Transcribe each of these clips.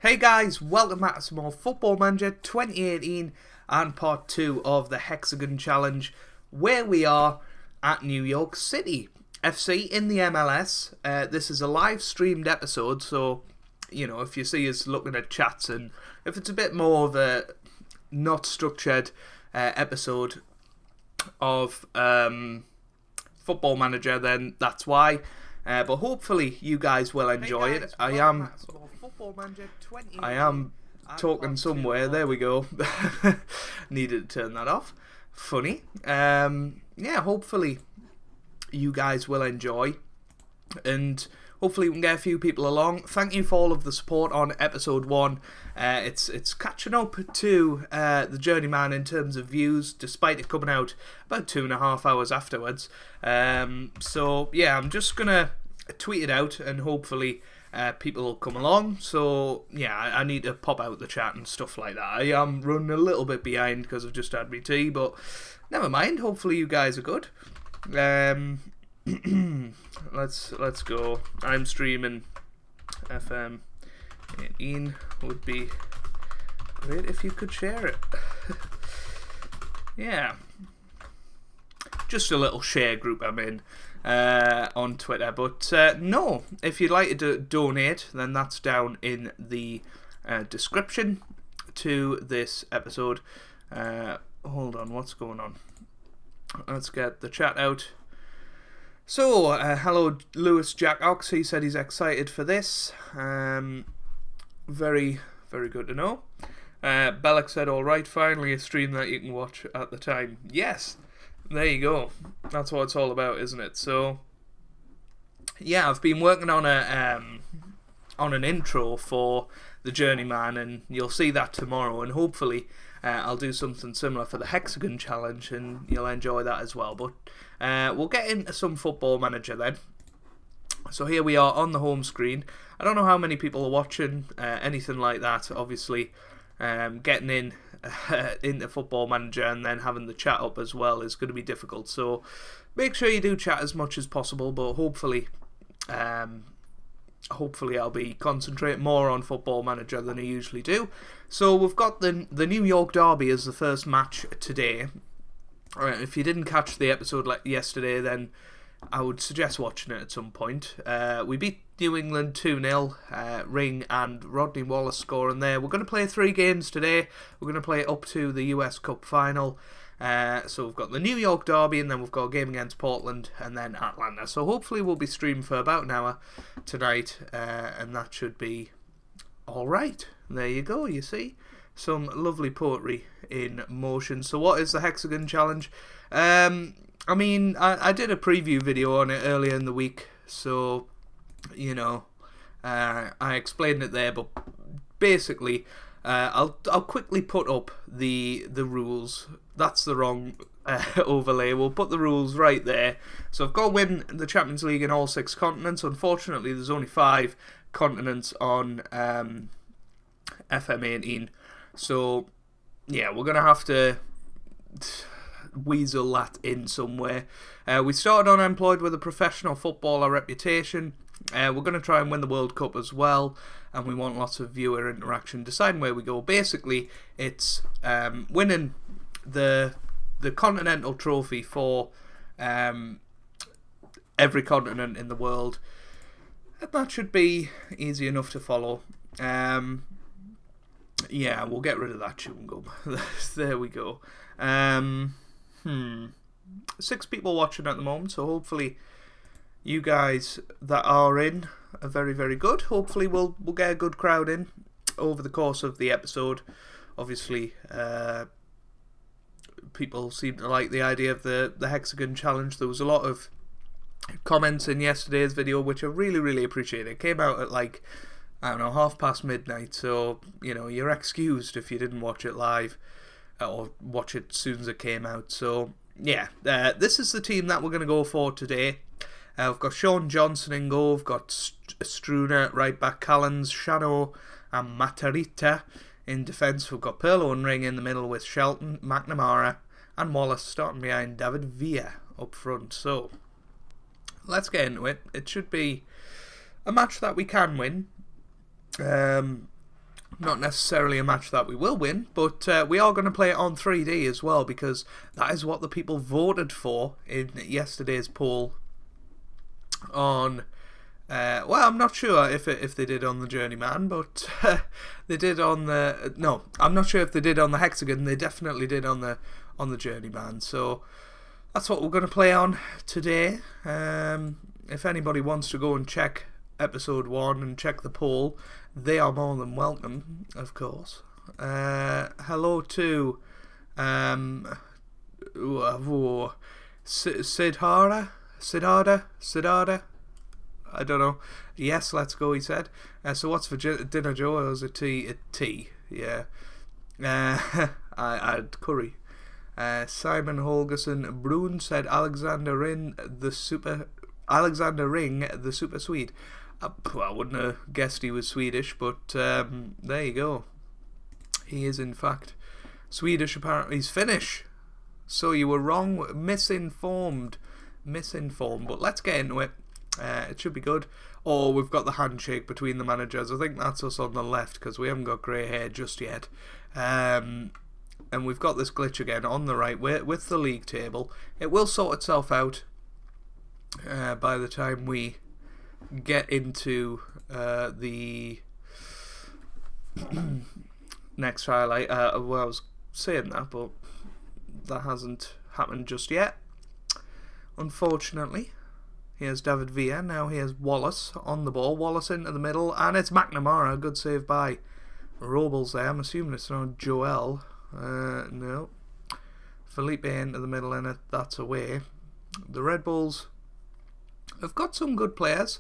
Hey guys, welcome back to some more Football Manager 2018 and part 2 of the Hexagon Challenge, where we are at New York City FC in the MLS. This is a live streamed episode, so you know, if you see us looking at chats and if it's a bit more of a not structured episode of Football Manager, then that's why. But hopefully you guys will enjoy it. I am talking somewhere. There we go. Needed to turn that off. Funny. Yeah, hopefully you guys will enjoy, and hopefully we can get a few people along. Thank you for all of the support on episode 1. It's catching up to the Journeyman in terms of views, despite it coming out about 2.5 hours afterwards. So yeah, I'm just gonna tweet it out, and hopefully people will come along. So yeah, I need to pop out the chat and stuff like that. I am running a little bit behind because I've just had my tea, but never mind. Hopefully you guys are good. Let's go. I'm streaming FM18. Would be great if you could share it. Yeah, just a little share group I'm in on Twitter. But no, if you'd like to donate, then that's down in the description to this episode. Hold on, what's going on? Let's get the chat out. So, hello Lewis Jack Ox, he said he's excited for this. Very, very good to know. Bellick said, alright, finally a stream that you can watch at the time. Yes, there you go. That's what it's all about, isn't it? So, yeah, I've been working on an intro for the Journeyman, and you'll see that tomorrow, and hopefully I'll do something similar for the Hexagon Challenge, and you'll enjoy that as well. But we'll get into some Football Manager then. So here we are on the home screen. I don't know how many people are watching, anything like that. Obviously, getting in into Football Manager and then having the chat up as well is going to be difficult. So make sure you do chat as much as possible, but hopefully I'll be concentrating more on Football Manager than I usually do. So we've got the New York Derby as the first match today. Alright, if you didn't catch the episode like yesterday, then I would suggest watching it at some point. We beat New England 2-0, Ring and Rodney Wallace scoring there. We're going to play 3 games today. We're going to play up to the US Cup final. So we've got the New York Derby, and then we've got a game against Portland, and then Atlanta. So hopefully we'll be streaming for about an hour tonight, and that should be alright. There you go, you see. Some lovely poetry in motion. So what is the Hexagon Challenge? I mean, I did a preview video on it earlier in the week, so, you know, I explained it there, but basically, I'll quickly put up the rules. That's the wrong overlay. We'll put the rules right there. So I've got to win the Champions League in all 6 continents. Unfortunately, there's only 5 continents on FM18. So, yeah, we're going to have to weasel that in somewhere. We started unemployed with a professional footballer reputation. We're going to try and win the World Cup as well, and we want lots of viewer interaction, deciding where we go. Basically, it's winning the continental trophy for every continent in the world. And that should be easy enough to follow. Yeah, we'll get rid of that chewing gum. There we go. 6 people watching at the moment, so hopefully you guys that are in are very, very good. Hopefully we'll get a good crowd in over the course of the episode. Obviously, people seem to like the idea of the Hexagon Challenge. There was a lot of comments in yesterday's video, which I really, really appreciate. It came out at like, I don't know, midnight, so, you know, you're excused if you didn't watch it live or watch it as soon as it came out. So, yeah, this is the team that we're going to go for today. We've got Sean Johnson in goal, we've got Struner, right back Callens, Shano and Matarita in defence. We've got Perlo and Ring in the middle with Shelton, McNamara and Wallace starting behind David Villa up front. So, let's get into it. It should be a match that we can win. Not necessarily a match that we will win, but we are going to play it on 3D as well, because that is what the people voted for in yesterday's poll on... well, I'm not sure if they did on the Journeyman, but they did on the... No, I'm not sure if they did on the Hexagon. They definitely did on the Journeyman. So that's what we're going to play on today. If anybody wants to go and check episode 1 and check the poll, they are more than welcome, of course. Hello to Siddhartha. I don't know. Yes, let's go, he said. So what's for dinner, Joe? Or was it tea? Tea, yeah. I had curry. Simon Holgerson Brun said Alexander Ring, the super Swede. I wouldn't have guessed he was Swedish, but there you go. He is, in fact, Swedish. Apparently he's Finnish. So you were wrong. Misinformed. But let's get into it. It should be good. Oh, we've got the handshake between the managers. I think that's us on the left, because we haven't got grey hair just yet. And we've got this glitch again on the right with the league table. It will sort itself out by the time we get into the next highlight. Well, I was saying that, but that hasn't happened just yet, unfortunately. Here's David Villa. Now here's Wallace on the ball. Wallace into the middle, and it's McNamara. Good save by Robles there. I'm assuming it's not Joel. No. Felipe into the middle, and that's away. The Red Bulls have got some good players.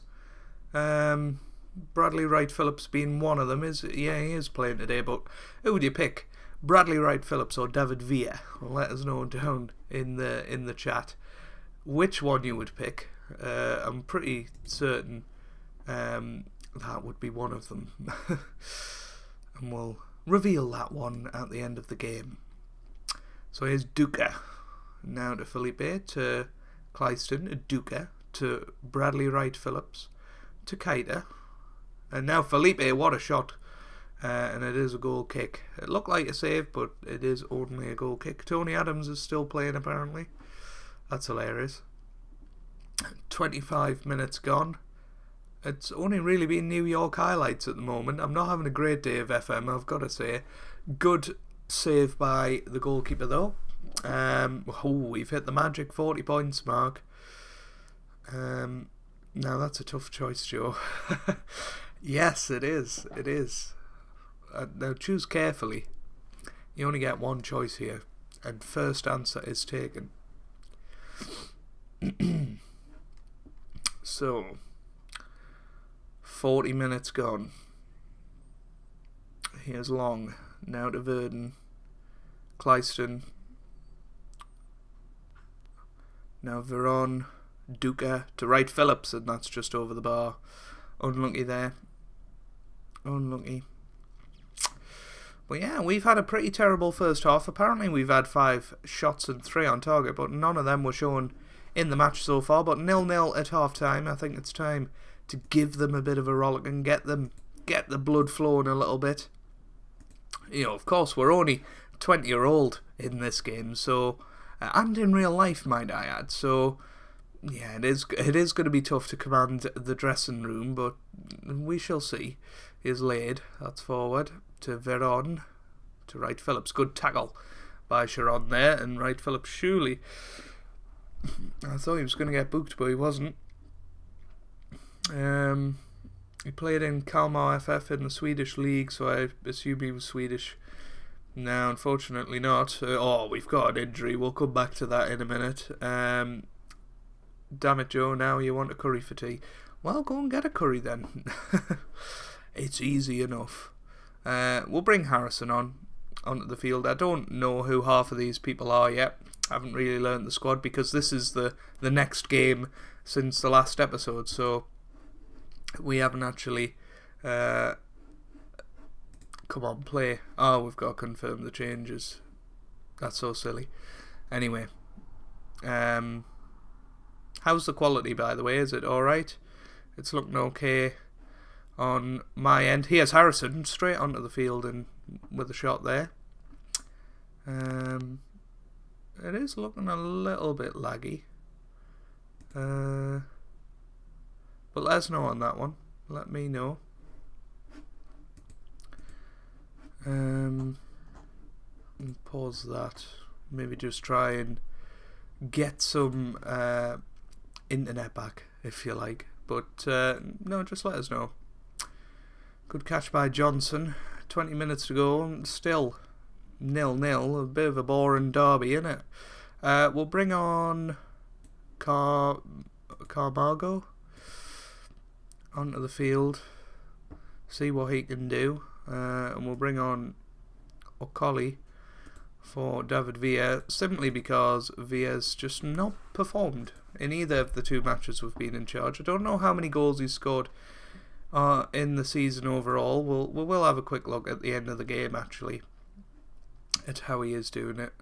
Bradley Wright Phillips being one of them. He is playing today, but who would you pick? Bradley Wright Phillips or David Villa? Well, let us know down in the chat which one you would pick. I'm pretty certain that would be one of them. And we'll reveal that one at the end of the game. So here's Duca. Now to Felipe, to Clyston, Duca, to Bradley Wright Phillips, to Keita. And now Felipe, what a shot. And it is a goal kick. It looked like a save, but it is only a goal kick. Tony Adams is still playing, apparently. That's hilarious. 25 minutes gone. It's only really been New York highlights at the moment. I'm not having a great day of FM, I've got to say. Good save by the goalkeeper, though. We've hit the magic 40 points mark. Now that's a tough choice, Joe. Yes, it is. It is. Now choose carefully. You only get one choice here, and first answer is taken. So, 40 minutes gone. Here's Long. Now to Verdon. Clyston. Now Veron. Duca to Wright Phillips, and that's just over the bar. Unlucky there. Unlucky. But yeah, we've had a pretty terrible first half. Apparently we've had 5 shots and 3 on target, but none of them were shown in the match so far. But 0-0 at half time. I think it's time to give them a bit of a rollick and get the blood flowing a little bit. You know, of course, we're only 20-year-old in this game, so and in real life, might I add. So yeah, it is going to be tough to command the dressing room, but we shall see. Here's Laid. That's forward to Veron, to Wright Phillips. Good tackle by Sharon there, and Wright Phillips surely. I thought he was going to get booked, but he wasn't. He played in Kalmar FF in the Swedish league, so I assume he was Swedish. No, unfortunately not. We've got an injury. We'll come back to that in a minute. Damn it, Joe, now you want a curry for tea. Well, go and get a curry then. It's easy enough. We'll bring Harrison onto the field. I don't know who half of these people are yet. I haven't really learned the squad, because this is the next game since the last episode, so we haven't actually come on, play. Oh, we've got to confirm the changes. That's so silly. Anyway, how's the quality, by the way? Is it alright? It's looking okay on my end. Here's Harrison straight onto the field and with a shot there. It is looking a little bit laggy. But let us know on that one. Let me know. Pause that. Maybe just try and get some internet back if you like. But no, just let us know. Good catch by Johnson. 20 minutes to go. Still 0-0. A bit of a boring derby, innit? We'll bring on Carmargo onto the field. See what he can do. And we'll bring on O'Colly for David Villa, simply because Villa's just not performed in either of the two matches we've been in charge. I don't know how many goals he's scored in the season overall. We'll have a quick look at the end of the game, actually, at how he is doing it.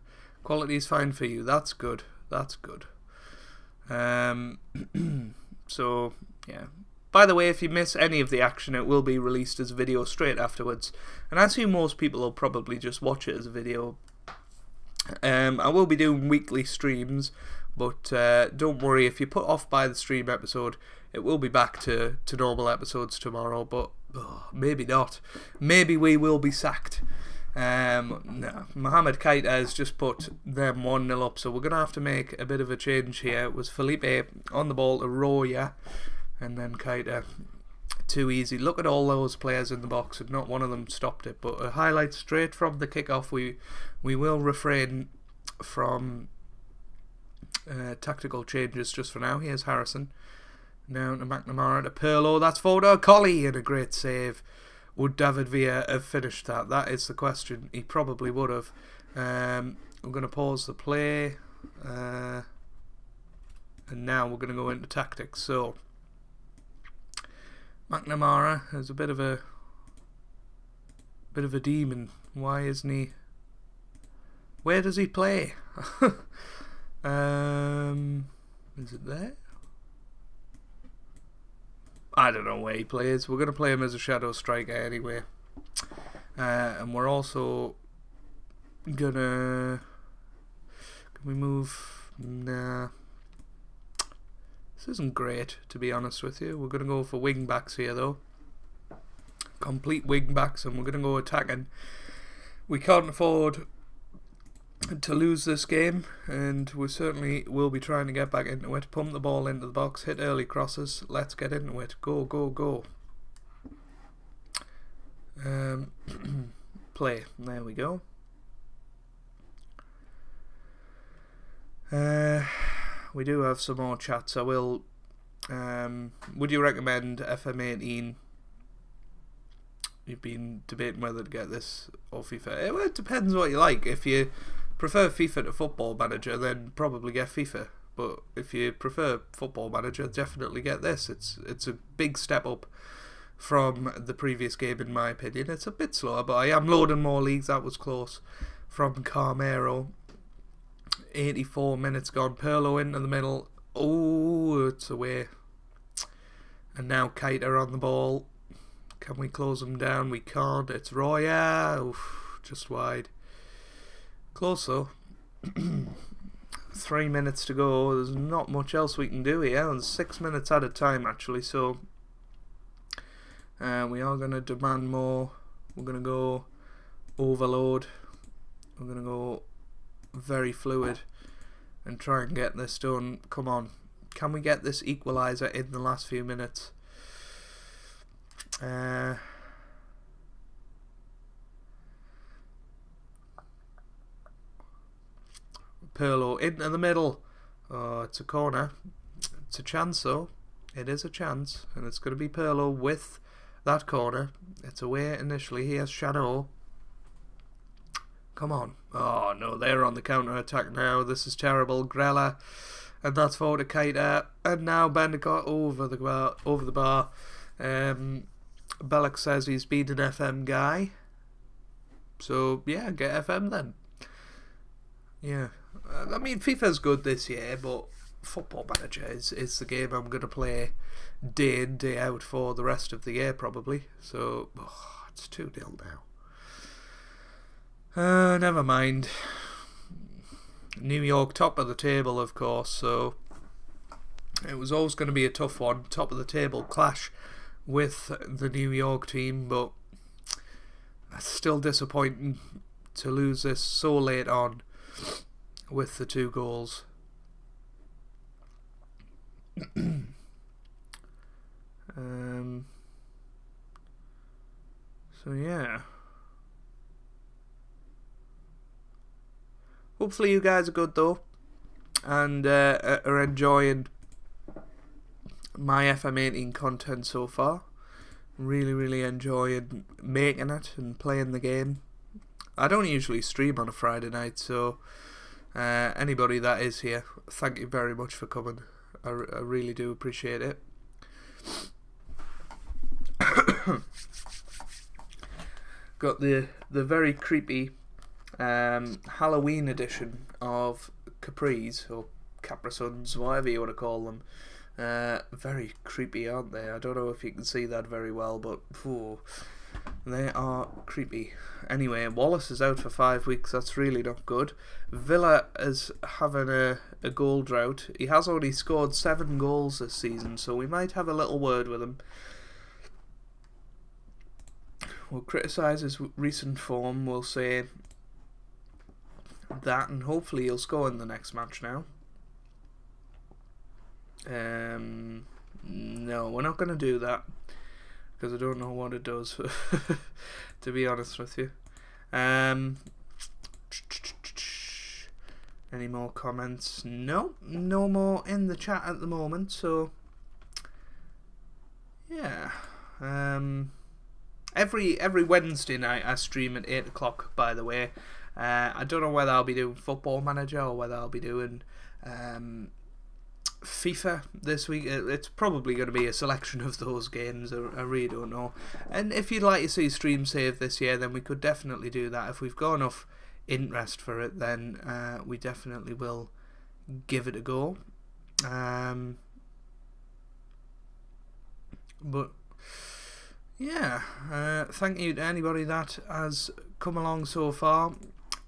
Quality's fine for you. That's good. That's good. So, yeah. By the way, if you miss any of the action, it will be released as a video straight afterwards. And I assume most people will probably just watch it as a video. I will be doing weekly streams, but don't worry, if you're put off by the stream episode, it will be back to normal episodes tomorrow, but maybe not. Maybe we will be sacked. No, Mohamed Keita has just put them 1-0 up, so we're going to have to make a bit of a change here. It was Felipe on the ball to Roya, and then Keita. Too easy. Look at all those players in the box, and not one of them stopped it. But a highlight straight from the kickoff. We will refrain from tactical changes just for now. Here's Harrison. Now to McNamara, to Pirlo. That's forward to Colley, and a great save. Would David Villa have finished that? That is the question. He probably would have. I'm going to pause the play. And now we're going to go into tactics. So, McNamara is a bit of a demon. Why isn't he? Where does he play? Is it there? I don't know where he plays. We're going to play him as a shadow striker anyway. And we're also gonna... Can we move? Nah. This isn't great, to be honest with you. We're going to go for wing backs here, though. Complete wing backs, and we're going to go attacking. We can't afford to lose this game, and we certainly will be trying to get back into it. Pump the ball into the box, hit early crosses. Let's get into it. Go, go, go. Play. There we go. We do have some more chats. I will. Would you recommend FM18? You've been debating whether to get this or FIFA. Well, it depends what you like. If you prefer FIFA to Football Manager, then probably get FIFA. But if you prefer Football Manager, definitely get this. It's a big step up from the previous game, in my opinion. It's a bit slower, but I am loading more leagues. That was close. From Carmero. 84 minutes gone. Pirlo into the middle. Oh, it's away. And now Keita on the ball. Can we close him down? We can't. It's Roya. Oof, just wide. Close though. 3 minutes to go. There's not much else we can do here. And 6 minutes at a time, actually. So we are going to demand more. We're going to go overload. We're going to go very fluid and try and get this done. Come on, can we get this equaliser in the last few minutes? Pirlo into the middle. Oh, it's a corner. It's a chance though. It is a chance, and it's going to be Pirlo with that corner. It's away initially. Here's Shadow. Come on. Oh no, they're on the counter attack now. This is terrible. Grella, and that's forward to Keita, and now Bendicott over the bar. Belloc says he's been an FM guy, so yeah, get FM then. Yeah, I mean FIFA's good this year, but Football Manager is the game I'm going to play day in, day out for the rest of the year, probably. So, it's 2-0 now. Never mind. New York top of the table, of course, so it was always going to be a tough one. Top of the table clash with the New York team, but it's still disappointing to lose this so late on with the 2 goals. So yeah, hopefully you guys are good though, and are enjoying my FM18 content so far. Really enjoying making it and playing the game. I don't usually stream on a Friday night, so anybody that is here, thank you very much for coming. I really do appreciate it. Got the very creepy Halloween edition of Capris, or Capra Suns, whatever you want to call them. Very creepy, aren't they? I don't know if you can see that very well, but they are creepy. Anyway, Wallace is out for 5 weeks. That's really not good. Villa is having a goal drought. He has only scored 7 goals this season, so we might have a little word with him. We'll criticise his recent form. We'll say that, and hopefully he'll score in the next match now. No, we're not going to do that, because I don't know what it does, to be honest with you. Any more comments? No more in the chat at the moment, so yeah. Every Wednesday night I stream at 8 o'clock, by the way. I don't know whether I'll be doing Football Manager or whether I'll be doing FIFA this week. It's probably going to be a selection of those games. I really don't know. And if you'd like to see Stream Save this year, then we could definitely do that. If we've got enough interest for it, then we definitely will give it a go. But yeah, thank you to anybody that has come along so far.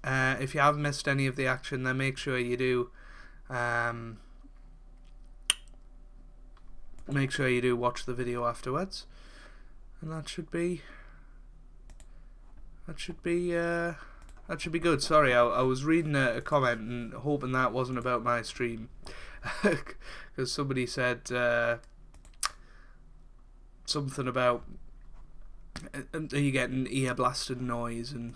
If you have missed any of the action, then make sure you do watch the video afterwards, and that should be good. Sorry, I was reading a comment and hoping that wasn't about my stream, because somebody said something about are you getting ear blasted noise, and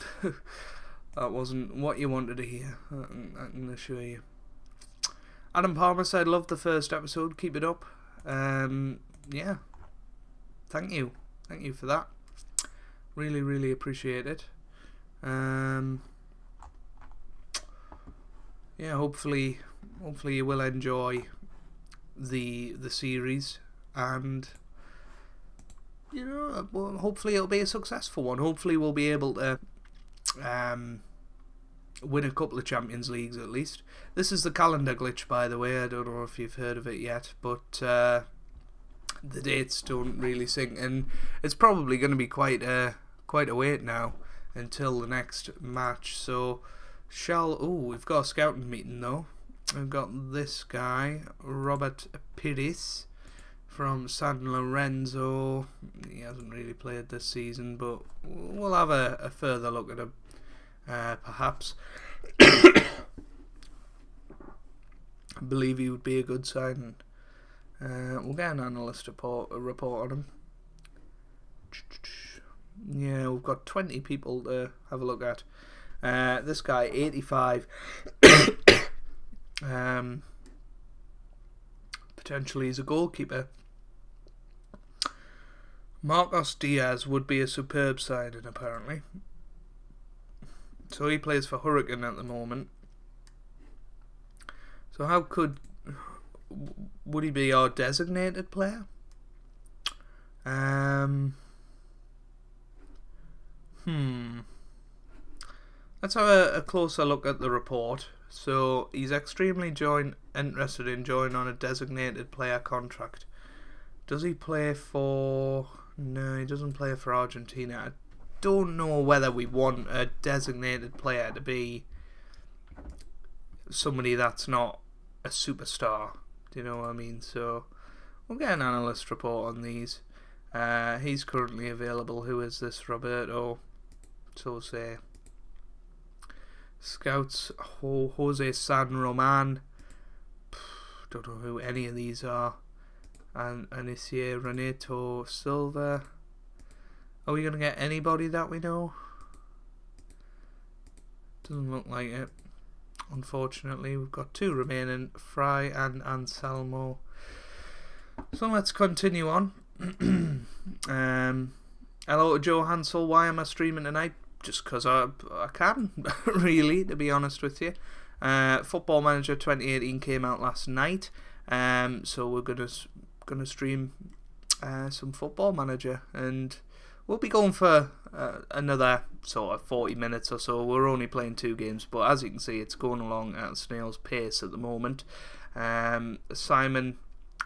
that wasn't what you wanted to hear, I can assure you. Adam Palmer said, love the first episode, keep it up. Yeah, thank you for that. Really appreciate it. Yeah, hopefully you will enjoy the series, and you know, well, hopefully it'll be a successful one. Hopefully we'll be able to win a couple of Champions Leagues at least. This is the calendar glitch, by the way. I don't know if you've heard of it yet, but the dates don't really sync, and it's probably going to be quite a wait now until the next match. So we've got a scouting meeting though. We've got this guy, Robert Pires from San Lorenzo. He hasn't really played this season, but we'll have a further look at him, perhaps. I believe he would be a good signing. We'll get an analyst report on him. Yeah, we've got 20 people to have a look at. This guy, 85. Potentially he's a goalkeeper. Marcos Diaz would be a superb signing, apparently. So he plays for Hurricane at the moment. So would he be our designated player? Let's have a closer look at the report, So he's extremely interested in joining on a designated player contract. Does he play for... No, he doesn't play for Argentina. I don't know whether we want a designated player to be somebody that's not a superstar. Do you know what I mean? So we'll get an analyst report on these. He's currently available. Who is this? Roberto. So say scouts. Jose San Roman. Don't know who any of these are. And Anicia Renato Silva. Are we going to get anybody that we know? Doesn't look like it. Unfortunately, we've got 2 remaining, Fry and Anselmo. So let's continue on. Hello to Joe Hansel. Why am I streaming tonight? Just because I can, really, to be honest with you. Football Manager 2018 came out last night, so we're gonna stream some Football Manager, and we'll be going for another sort of 40 minutes or so. We're only playing 2 games, but as you can see, it's going along at a snail's pace at the moment. Simon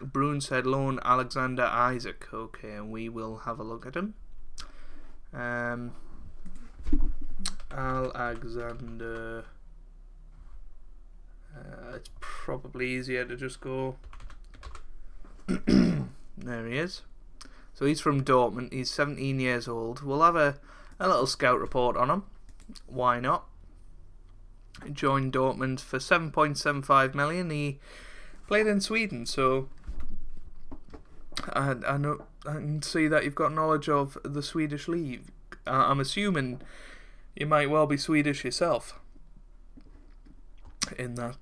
Bruin said loan Alexander Isaac. Okay, and we will have a look at him. Alexander. It's probably easier to just go. There he is. So he's from Dortmund. He's 17 years old. We'll have a little scout report on him. Why not? He joined Dortmund for 7.75 million. He played in Sweden, so I know I can see that you've got knowledge of the Swedish league. I'm assuming you might well be Swedish yourself. In that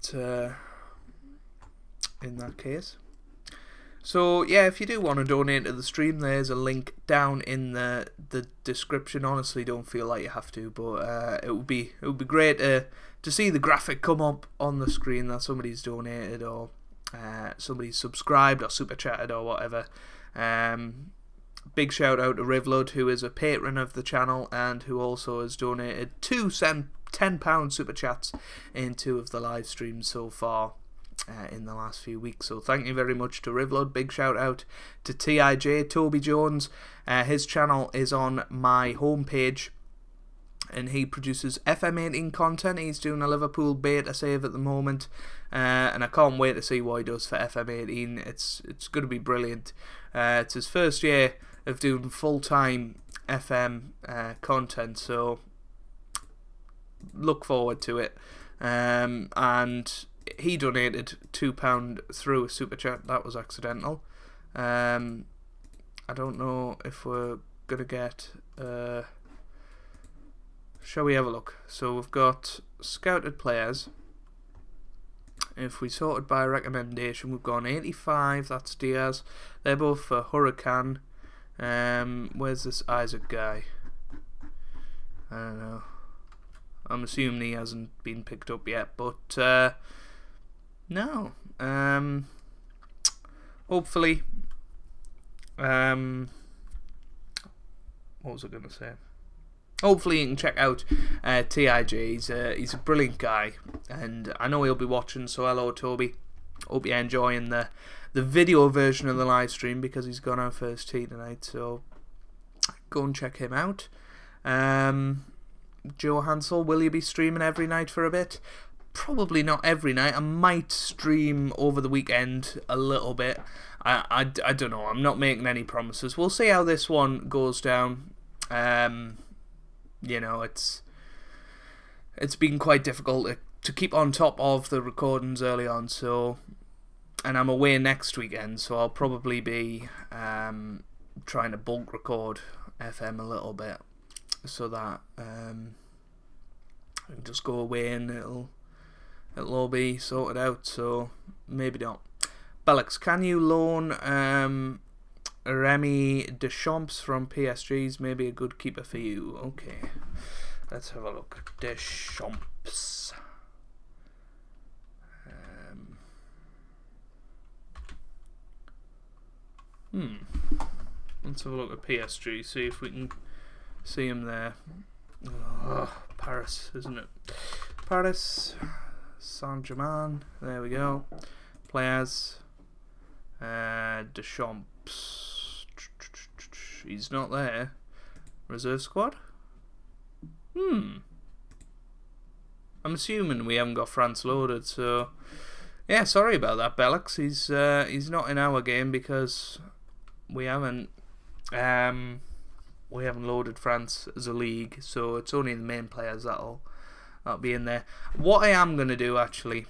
case. So yeah, if you do want to donate to the stream, there's a link down in the description. Honestly, don't feel like you have to, but it would be great to see the graphic come up on the screen that somebody's donated or somebody's subscribed or super chatted or whatever. Big shout out to Rivlud, who is a patron of the channel and who also has donated 2 £10 super chats in 2 of the live streams so far. In the last few weeks, so thank you very much to Rivlod. Big shout out to TIJ, Toby Jones. His channel is on my homepage and he produces FM18 content. He's doing a Liverpool beta save at the moment, and I can't wait to see what he does for FM18. It's going to be brilliant. It's his first year of doing full-time FM content, so look forward to it. And he donated £2 through a super chat. That was accidental. I don't know if we're gonna get. Shall we have a look? So we've got scouted players. If we sorted by recommendation, we've got 85. That's Diaz. They're both for Huracan. Where's this Isaac guy? I don't know. I'm assuming he hasn't been picked up yet, but no. Hopefully. What was I going to say? Hopefully you can check out TIJ. He's a brilliant guy, and I know he'll be watching. So hello, Toby. Hope you're enjoying the video version of the live stream because he's gone out first tee tonight. So go and check him out. Joe Hansel, will you be streaming every night for a bit? Probably not every night. I might stream over the weekend a little bit. I don't know. I'm not making any promises. We'll see how this one goes down. You know, it's been quite difficult to keep on top of the recordings early on. So, and I'm away next weekend, so I'll probably be trying to bulk record FM a little bit, so that I can just go away and it'll all be sorted out. So maybe not. Bellix, can you loan Remy Deschamps from PSG's? Maybe a good keeper for you. Okay, let's have a look. Deschamps. Let's have a look at PSG. See if we can see him there. Oh, Paris, isn't it? Paris. Saint-Germain. There we go. Players. Deschamps. He's not there. Reserve squad? I'm assuming we haven't got France loaded, so yeah, sorry about that, Bellix. He's not in our game because we haven't loaded France as a league, so it's only the main players that'll be in there. What I am gonna do actually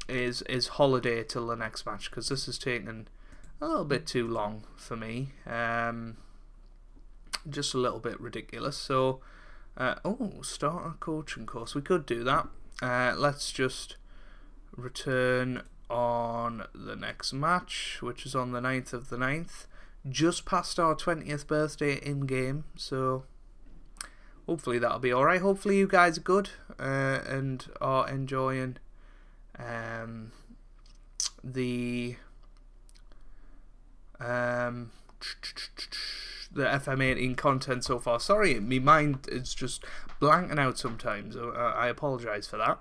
is holiday till the next match, because this is taking a little bit too long for me. Just a little bit ridiculous. So start a coaching course. We could do that. Let's just return on the next match, which is on the 9th of the 9th, just past our 20th birthday in game, so hopefully that'll be alright. Hopefully you guys are good and are enjoying the FM18 content so far. Sorry, my mind is just blanking out sometimes. I apologise for that.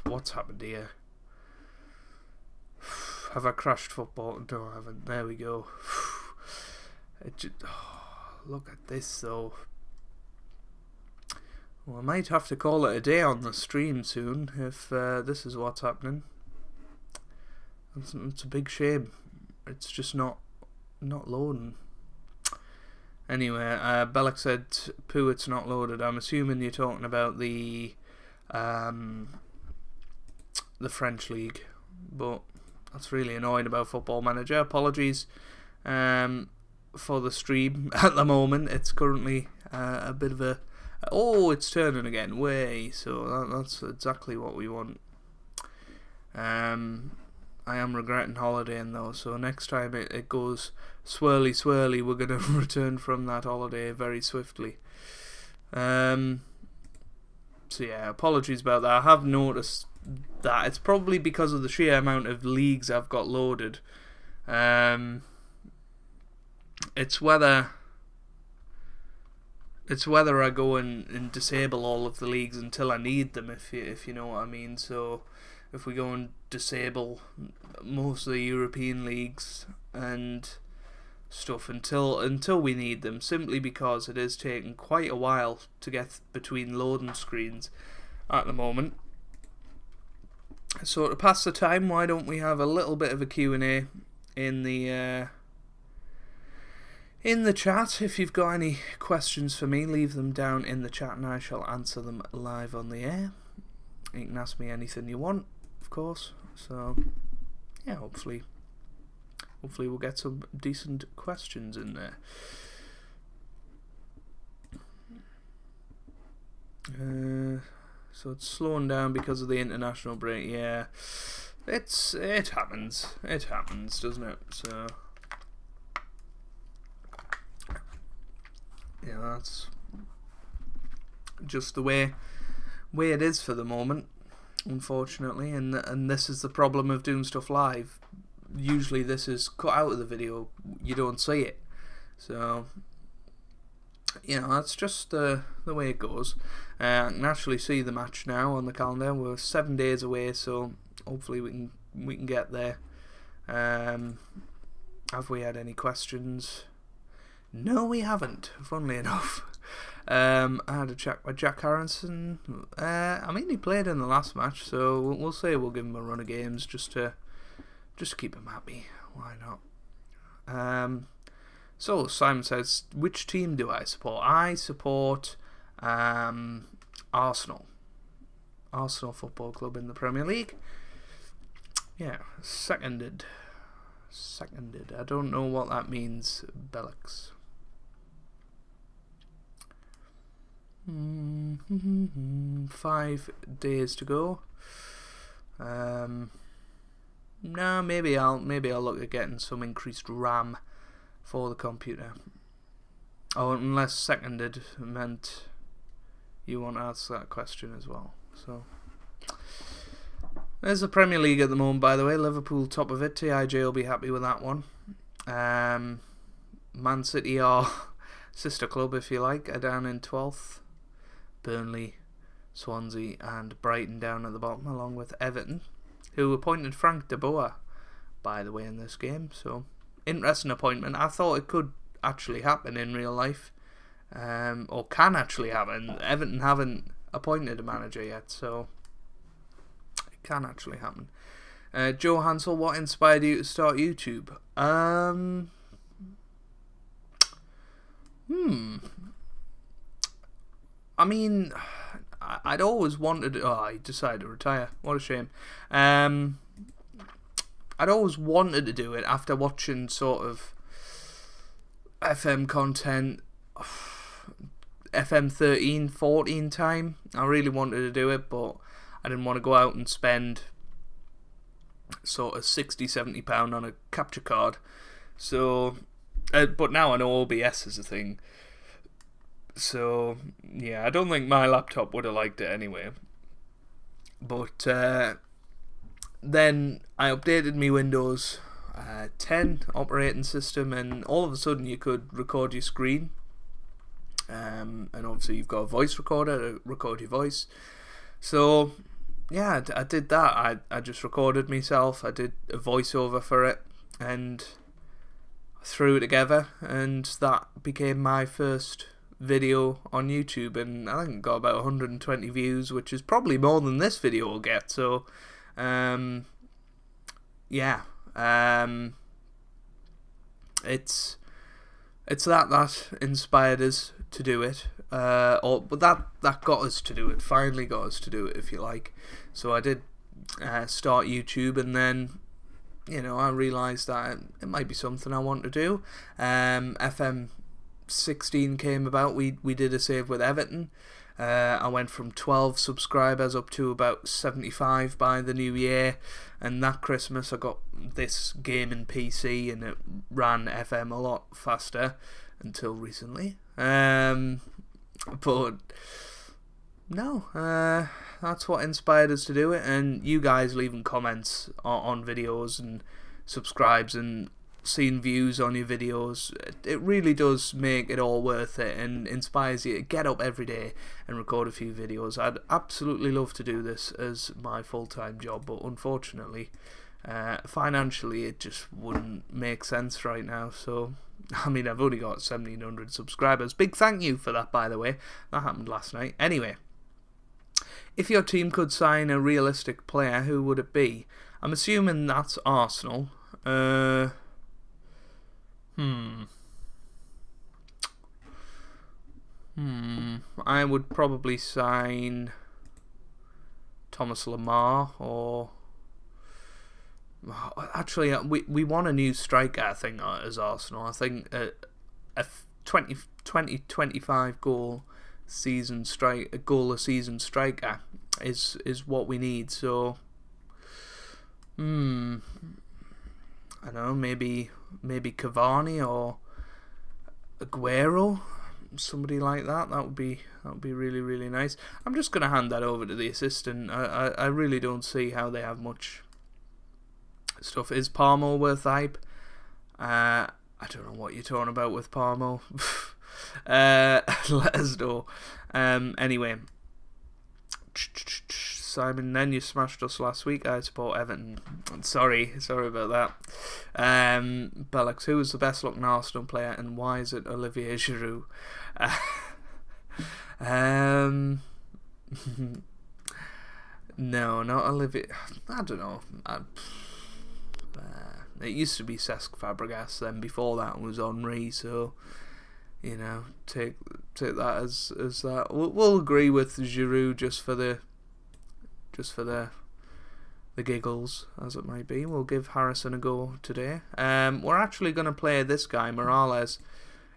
What's happened here? Have I crashed football? No, I haven't. There we go. Look at this though. Well, I might have to call it a day on the stream soon if this is what's happening. It's a big shame. It's just not loading. Anyway, Bellick said, "Pooh, it's not loaded." I'm assuming you're talking about the French league, but that's really annoying about Football Manager. Apologies for the stream at the moment. It's currently a bit of a it's turning again. So that's exactly what we want. I am regretting holidaying though, so next time it goes swirly, we're going to return from that holiday very swiftly. So yeah, apologies about that. I have noticed that it's probably because of the sheer amount of leagues I've got loaded. It's whether I go and disable all of the leagues until I need them, if you know what I mean. So if we go and disable most of the European leagues and stuff until we need them, simply because it is taking quite a while to get between loading screens at the moment. So to pass the time, why don't we have a little bit of a Q&A in the chat. If you've got any questions for me, leave them down in the chat and I shall answer them live on the air. You can ask me anything you want, of course. So yeah, hopefully we'll get some decent questions in there. So it's slowing down because of the international break. Yeah, it happens, doesn't it? So yeah, that's just the way it is for the moment, unfortunately, and this is the problem of doing stuff live. Usually this is cut out of the video, you don't see it, so you know, that's just the way it goes. I can actually see the match now on the calendar. We're 7 days away, so hopefully we can get there. Have we had any questions? No, we haven't, funnily enough. I had a chat with Jack Harrison. I mean, he played in the last match, so we'll say we'll give him a run of games just to keep him happy. Why not? So Simon says, which team do I support? I support Arsenal Football Club in the Premier League. Yeah, seconded. I don't know what that means, Bellix. 5 days to go. No, maybe I'll look at getting some increased RAM for the computer. Oh, unless seconded meant you want to ask that question as well. So there's the Premier League at the moment, by the way. Liverpool top of it. TIJ will be happy with that one. Man City, our sister club, if you like, are down in 12th. Burnley, Swansea and Brighton down at the bottom, along with Everton, who appointed Frank de Boer, by the way, in this game. So, interesting appointment. I thought it could actually happen in real life, or can actually happen. Everton haven't appointed a manager yet, so it can actually happen. Joe Hansel, what inspired you to start YouTube? I mean, I'd always wanted... Oh, he decided to retire. What a shame. I'd always wanted to do it after watching sort of FM content, FM13, 14 time. I really wanted to do it, but I didn't want to go out and spend sort of £60-70 on a capture card. So, but now I know OBS is a thing. So, yeah, I don't think my laptop would have liked it anyway. But then I updated my Windows 10 operating system, and all of a sudden you could record your screen. And obviously you've got a voice recorder to record your voice. So, yeah, I did that. I just recorded myself. I did a voiceover for it and threw it together, and that became my first video on YouTube, and I think it got about 120 views, which is probably more than this video will get. So yeah, it's that inspired us to do it, but that got us to do it, finally got us to do it, if you like. So I did start YouTube, and then, you know, I realised that it might be something I want to do. FM16 came about. We did a save with Everton. I went from 12 subscribers up to about 75 by the new year, and that Christmas I got this gaming PC, and it ran FM a lot faster until recently. But no, that's what inspired us to do it, and you guys leaving comments on videos and subscribes and seeing views on your videos, it really does make it all worth it, and inspires you to get up every day and record a few videos. I'd absolutely love to do this as my full-time job, but unfortunately financially it just wouldn't make sense right now. So I mean, I've only got 1,700 subscribers. Big thank you for that, by the way. That happened last night. Anyway, if your team could sign a realistic player, who would it be? I'm assuming that's Arsenal. I would probably sign Thomas Lamar, or actually we want a new striker, I think, as Arsenal. I think a 25 goal a season striker is what we need. So I don't know, maybe Cavani or Aguero, somebody like that. That would be really, really nice. I'm just gonna hand that over to the assistant. I really don't see how they have much stuff. Is Parmo worth hype? I don't know what you're talking about with Parmo. Let us know. Anyway, Simon, then you smashed us last week. I support Everton. Sorry about that. Bellix, who was the best looking Arsenal player, and why is it Olivier Giroud? No, not Olivier. I don't know. It used to be Cesc Fabregas. Then before that was Henry. So, you know, take that as that. We'll agree with Giroud just for the giggles, as it might be. We'll give Harrison a go today. We're actually going to play this guy, Morales,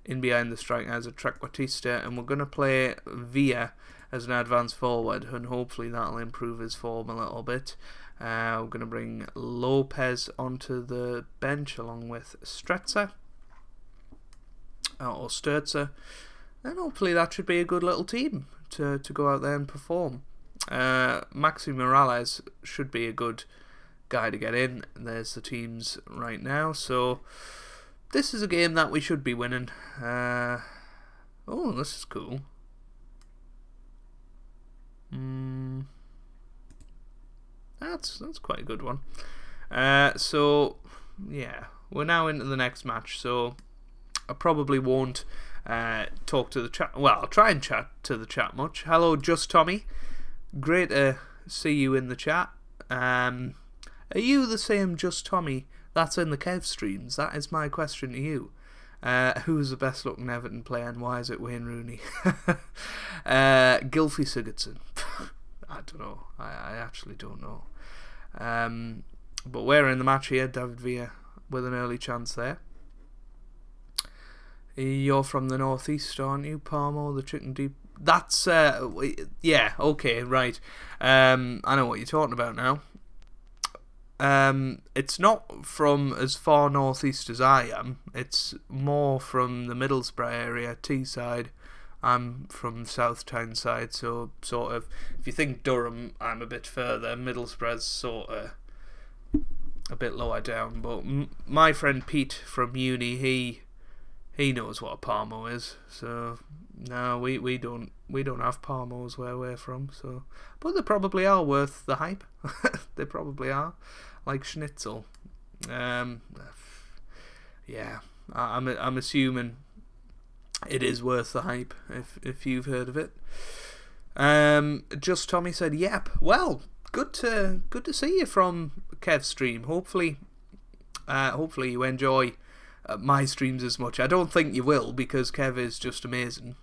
in behind the striker as a trequartista, and we're going to play Villa as an advanced forward, and hopefully that'll improve his form a little bit. We're going to bring Lopez onto the bench along with Sturzer, and hopefully that should be a good little team to go out there and perform. Maxi Morales should be a good guy to get in. There's the teams right now, so this is a game that we should be winning. Oh, this is cool. That's quite a good one. So yeah, we're now into the next match. So I probably won't talk to the chat. Well, I'll try and chat to the chat much. Hello, Just Tommy. Great to see you in the chat. Are you the same Just Tommy that's in the Kev streams? That is my question to you. Who's the best looking Everton player and why is it Wayne Rooney? Gylfi Sigurdsson. I don't know. I actually don't know. But we're in the match here. David Villa with an early chance there. You're from the northeast, aren't you, Parmo? The chicken deep. That's yeah. Okay, right. I know what you're talking about now. It's not from as far northeast as I am. It's more from the Middlesbrough area, Teesside. I'm from South Tyneside, so sort of, if you think Durham, I'm a bit further. Middlesbrough's sort of a bit lower down. But my friend Pete from uni, he knows what a Parmo is. So no, we don't have Parmos where we're from. So, but they probably are worth the hype. They probably are, like schnitzel. Yeah, I'm assuming it is worth the hype if you've heard of it. Just Tommy said, "Yep." Well, good to see you from Kev's stream. Hopefully you enjoy my streams as much. I don't think you will because Kev is just amazing.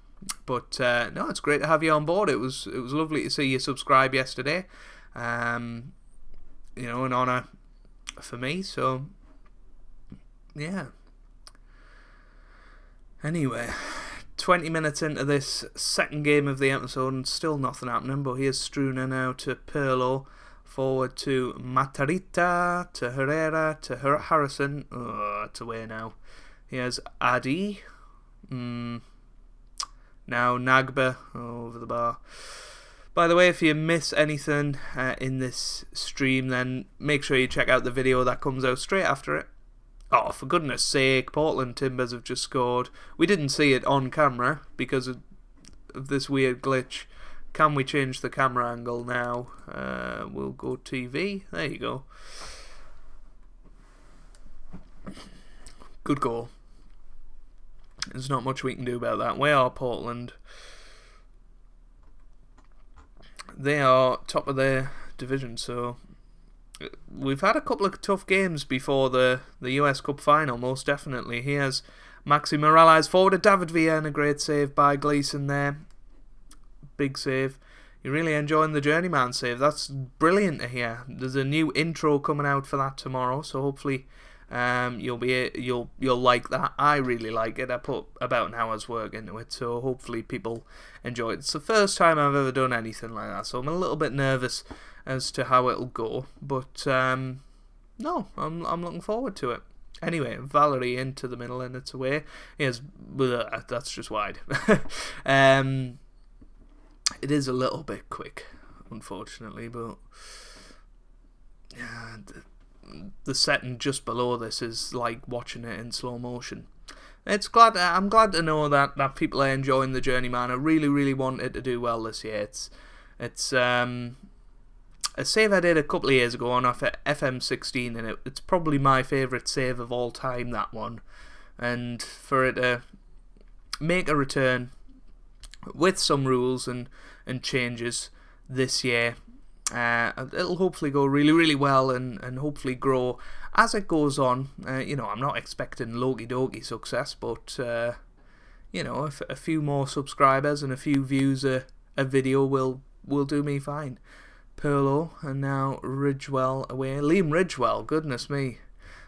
But no, it's great to have you on board. It was lovely to see you subscribe yesterday. An honour for me. So yeah. Anyway, 20 minutes into this second game of the episode and still nothing happening, but here's Struna now to Pirlo, forward to Matarita, to Herrera, to Harrison, it's away now. Here's Adi, now Nagba, over the bar. By the way, if you miss anything in this stream, then make sure you check out the video that comes out straight after it. Oh, for goodness sake, Portland Timbers have just scored. We didn't see it on camera because of this weird glitch. Can we change the camera angle now? We'll go TV. There you go. Good goal. There's not much we can do about that. We are Portland. They are top of their division, so we've had a couple of tough games before the US Cup final, most definitely. Here's Maxi Morales forward to David Villa and a great save by Gleeson there. Big save. You're really enjoying the journeyman save. That's brilliant to hear. There's a new intro coming out for that tomorrow, so hopefully you'll like that. I really like it. I put about an hour's work into it, so hopefully people enjoy it. It's the first time I've ever done anything like that, so I'm a little bit nervous as to how it'll go, but no, I'm looking forward to it. Anyway, Valerie into the middle and it's away. Yes, that's just wide. It is a little bit quick, unfortunately, but the setting just below this is like watching it in slow motion. I'm glad to know that people are enjoying the journeyman. I really, really want it to do well this year. It's a save I did a couple of years ago on FM18, and it's probably my favourite save of all time, that one. And for it to make a return with some rules and changes this year, it'll hopefully go really, really well and hopefully grow as it goes on. I'm not expecting Loki-Doki success, but a few more subscribers and a few views a video will do me fine. Pirlo, and now Ridgewell away. Liam Ridgewell, goodness me.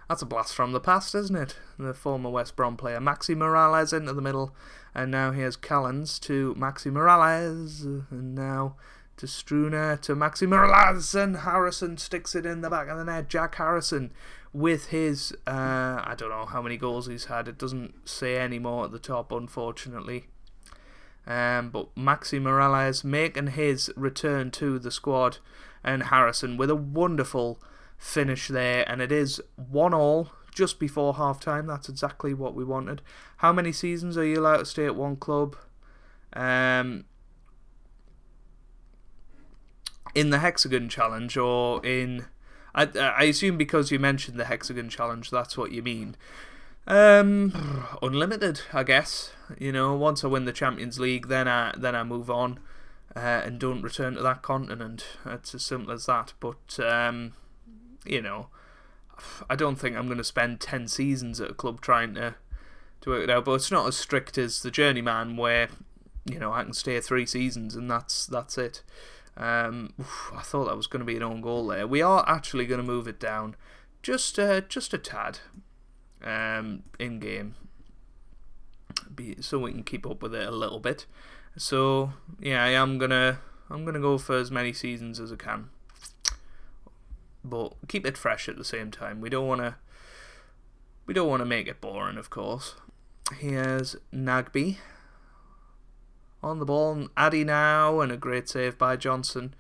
That's a blast from the past, isn't it? The former West Brom player. Maxi Morales into the middle, and now here's Callens to Maxi Morales, and now to Struna, to Maxi Morales, and Harrison sticks it in the back of the net. Jack Harrison with his, I don't know how many goals he's had. It doesn't say anymore at the top, unfortunately. But Maxi Morales making his return to the squad, and Harrison with a wonderful finish there, and it is 1-1 just before half time. That's exactly what we wanted. How many seasons are you allowed to stay at one club? in the Hexagon Challenge, or in... I assume because you mentioned the Hexagon Challenge, that's what you mean. Unlimited, I guess. You know, once I win the Champions League, then I move on and don't return to that continent. It's as simple as that. But you know, I don't think I'm going to spend 10 seasons at a club trying to work it out. But it's not as strict as the Journeyman, where you know I can stay 3 seasons and that's it. I thought that was going to be an own goal there. We are actually going to move it down just a tad in game, so we can keep up with it a little bit. So yeah, I'm gonna go for as many seasons as I can, but keep it fresh at the same time. We don't want to make it boring, of course. Here's Nagby on the ball, and Addy now, and a great save by Johnson.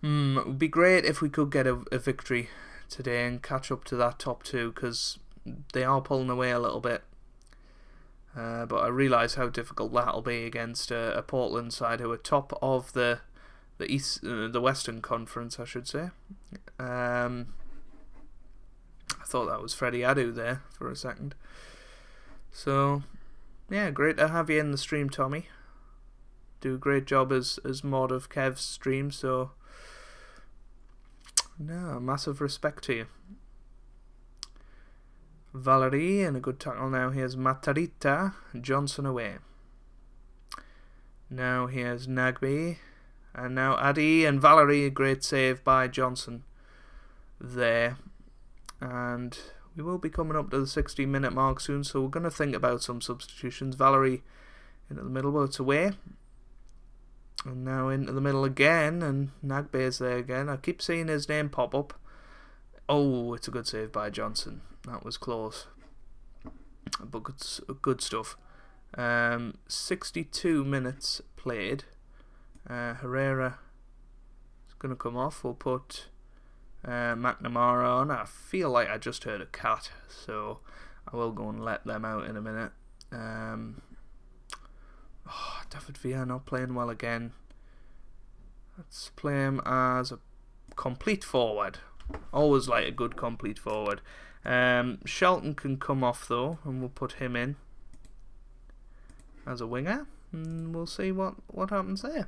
It would be great if we could get a victory today and catch up to that top 2, because they are pulling away a little bit. But I realise how difficult that'll be against a Portland side who are top of the Western Conference, I should say. I thought that was Freddie Adu there for a second. So yeah, great to have you in the stream, Tommy. Do a great job as mod of Kev's stream, so no, massive respect to you. Valerie, and a good tackle now. Here's Matarita, Johnson away. Now here's Nagby, and now Addy, and Valerie, a great save by Johnson there. And we will be coming up to the 60-minute mark soon, so we're going to think about some substitutions. Valerie into the middle, but it's away. And now into the middle again, and Nagbe's there again. I keep seeing his name pop up. Oh, it's a good save by Johnson. That was close. But good stuff. 62 minutes played. Herrera is going to come off. We'll put McNamara on. I feel like I just heard a cat, so I will go and let them out in a minute. David Villa not playing well again. Let's play him as a complete forward. Always like a good complete forward. Shelton can come off though, and we'll put him in as a winger, and we'll see what happens there.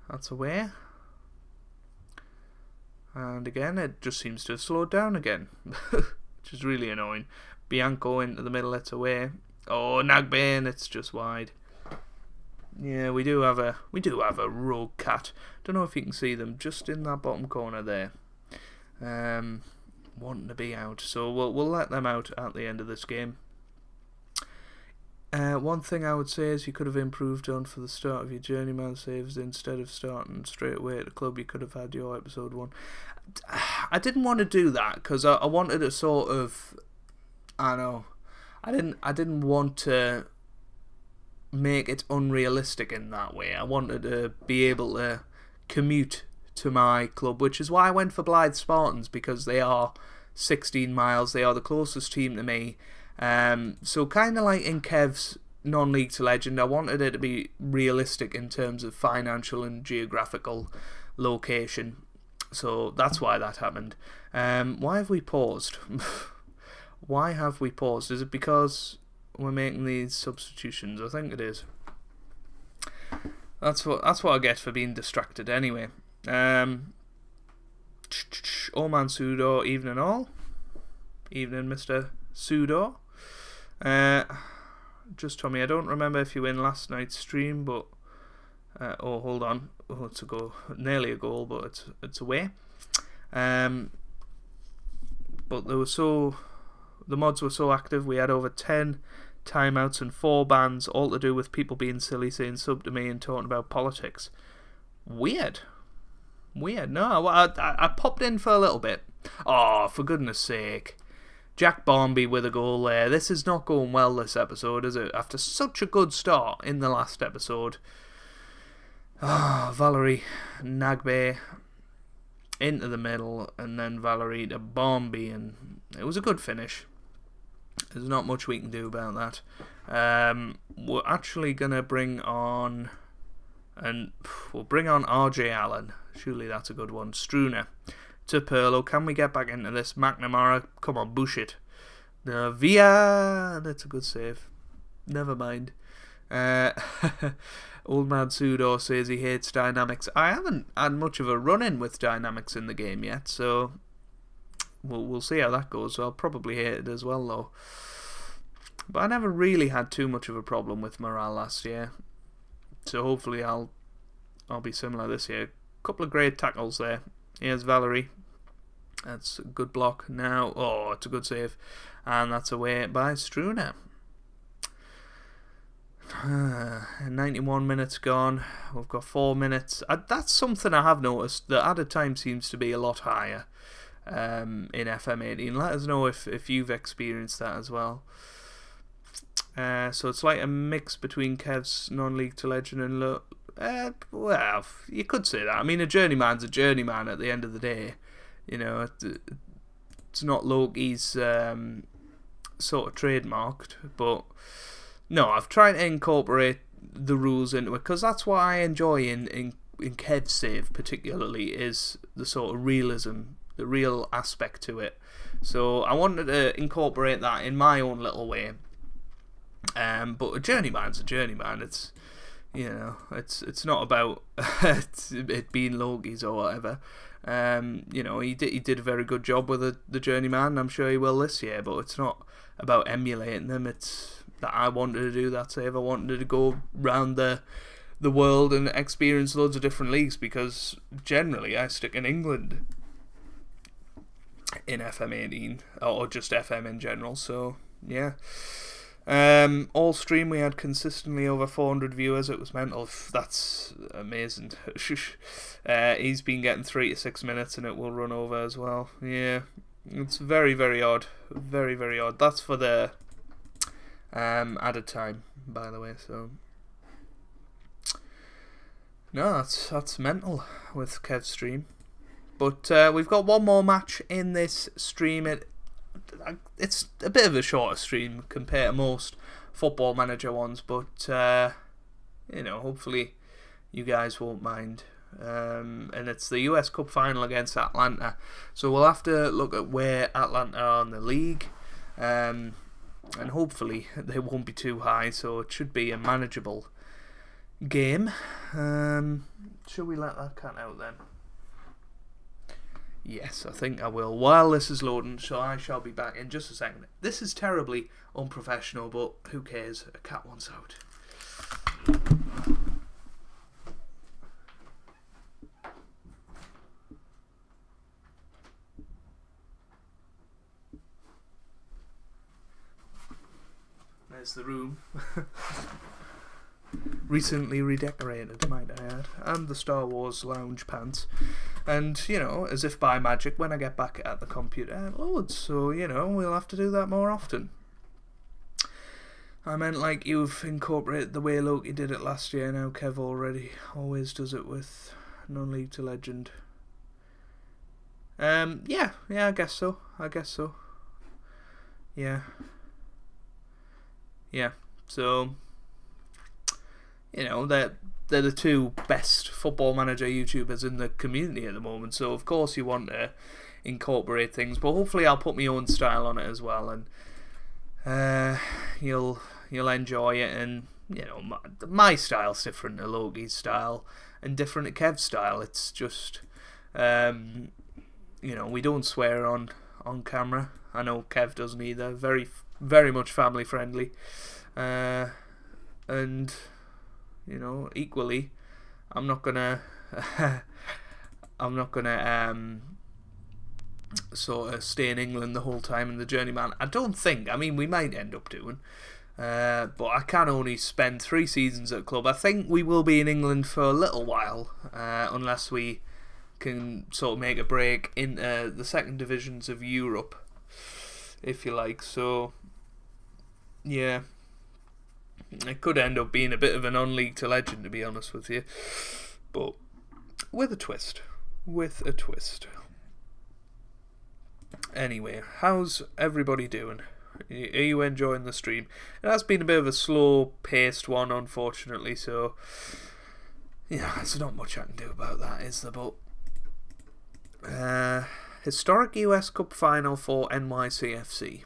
That's away. And again, it just seems to have slowed down again, which is really annoying. Bianco into the middle, it's away. Oh, Nagbane, it's just wide. Yeah, we do have a rogue cat. Don't know if you can see them just in that bottom corner there. Wanting to be out, so we'll let them out at the end of this game. One thing I would say is you could have improved on for the start of your journeyman saves. Instead of starting straight away at the club, you could have had your episode 1. I didn't want to do that because I wanted to sort of, I didn't want to make it unrealistic in that way. I wanted to be able to commute to my club, which is why I went for Blythe Spartans, because they are 16 miles. They are the closest team to me. So kind of like in Kev's non-league to legend, I wanted it to be realistic in terms of financial and geographical location. So that's why that happened. Why have we paused? Why have we paused? Is it because we're making these substitutions? I think it is. That's what I get for being distracted anyway. Oman Sudo, evening all. Evening, Mr. Sudo. Just Tommy, I don't remember if you were in last night's stream, but hold on. Oh, it's a goal, nearly a goal, but it's away. But the mods were so active. We had over 10 timeouts and 4 bans, all to do with people being silly, saying sub to me and talking about politics. Weird. No, I popped in for a little bit. Oh, for goodness sake. Jack Barmby with a goal there. This is not going well this episode, is it? After such a good start in the last episode. Valerie Nagbe into the middle, and then Valerie to Barmby, and it was a good finish. There's not much we can do about that. We're actually going to bring on And we'll bring on RJ Allen. Surely that's a good one. Struner to Perlo. Can we get back into this? McNamara, come on, bush it. Via, that's a good save. Never mind. Old man Sudo says he hates dynamics. I haven't had much of a run-in with dynamics in the game yet, so we'll see how that goes. I'll probably hate it as well, though. But I never really had too much of a problem with morale last year, so hopefully I'll be similar this year. Couple of great tackles there. Here's Valerie. That's a good block now. Oh, it's a good save. And that's away by Struner. 91 minutes gone. We've got 4 minutes. That's something I have noticed. The added time seems to be a lot higher in FM18. Let us know if you've experienced that as well. So it's like a mix between Kev's non-league to legend and well, you could say that. I mean, a journeyman's a journeyman at the end of the day. You know, it's not Loki's sort of trademarked, but no, I've tried to incorporate the rules into it because that's what I enjoy in Kev's save particularly, is the sort of realism, the real aspect to it. So I wanted to incorporate that in my own little way. But a journeyman's a journeyman. It's, you know, it's not about it being Loki's or whatever. You know, he did a very good job with the journeyman. I'm sure he will this year, but it's not about emulating them. It's that I wanted to do that save. I wanted to go round the world and experience loads of different leagues, because generally I stick in England in FM18 or just FM in general. So yeah. All stream we had consistently over 400 viewers. It was mental. That's amazing. He's been getting 3 to 6 minutes and it will run over as well. Yeah, it's very, very odd. Very, very odd. That's for the added time, by the way. So no, that's mental with Kev's stream. But we've got one more match in this stream. It's a bit of a shorter stream compared to most Football Manager ones, but you know, hopefully you guys won't mind. And it's the US Cup final against Atlanta, so we'll have to look at where Atlanta are in the league, and hopefully they won't be too high, so it should be a manageable game. Should we let that cut out then? Yes, I think I will. While this is loading, so I shall be back in just a second. This is terribly unprofessional, but who cares? A cat wants out. There's the room. Recently redecorated, might I add, and the Star Wars lounge pants. And, you know, as if by magic, when I get back at the computer, loads. So, you know, we'll have to do that more often. I meant like you've incorporated the way Loki did it last year. Now Kev always does it with non-league to legend. Yeah, I guess so. Yeah. So, you know, they're the two best Football Manager YouTubers in the community at the moment, so of course you want to incorporate things, but hopefully I'll put my own style on it as well, and you'll enjoy it. And, you know, my style's different to Loki's style and different to Kev's style. It's just, you know, we don't swear on camera. I know Kev doesn't either. Very, very much family friendly, and, you know, equally, I'm not gonna sort of stay in England the whole time in the journeyman. I don't think. I mean, we might end up doing, but I can only spend 3 seasons at club. I think we will be in England for a little while, unless we can sort of make a break in the second divisions of Europe, if you like. So, yeah. It could end up being a bit of a non-league to legend, to be honest with you. But with a twist. Anyway, how's everybody doing? Are you enjoying the stream? It has been a bit of a slow-paced one, unfortunately, so Yeah, there's not much I can do about that, is there? But historic US Cup final for NYCFC.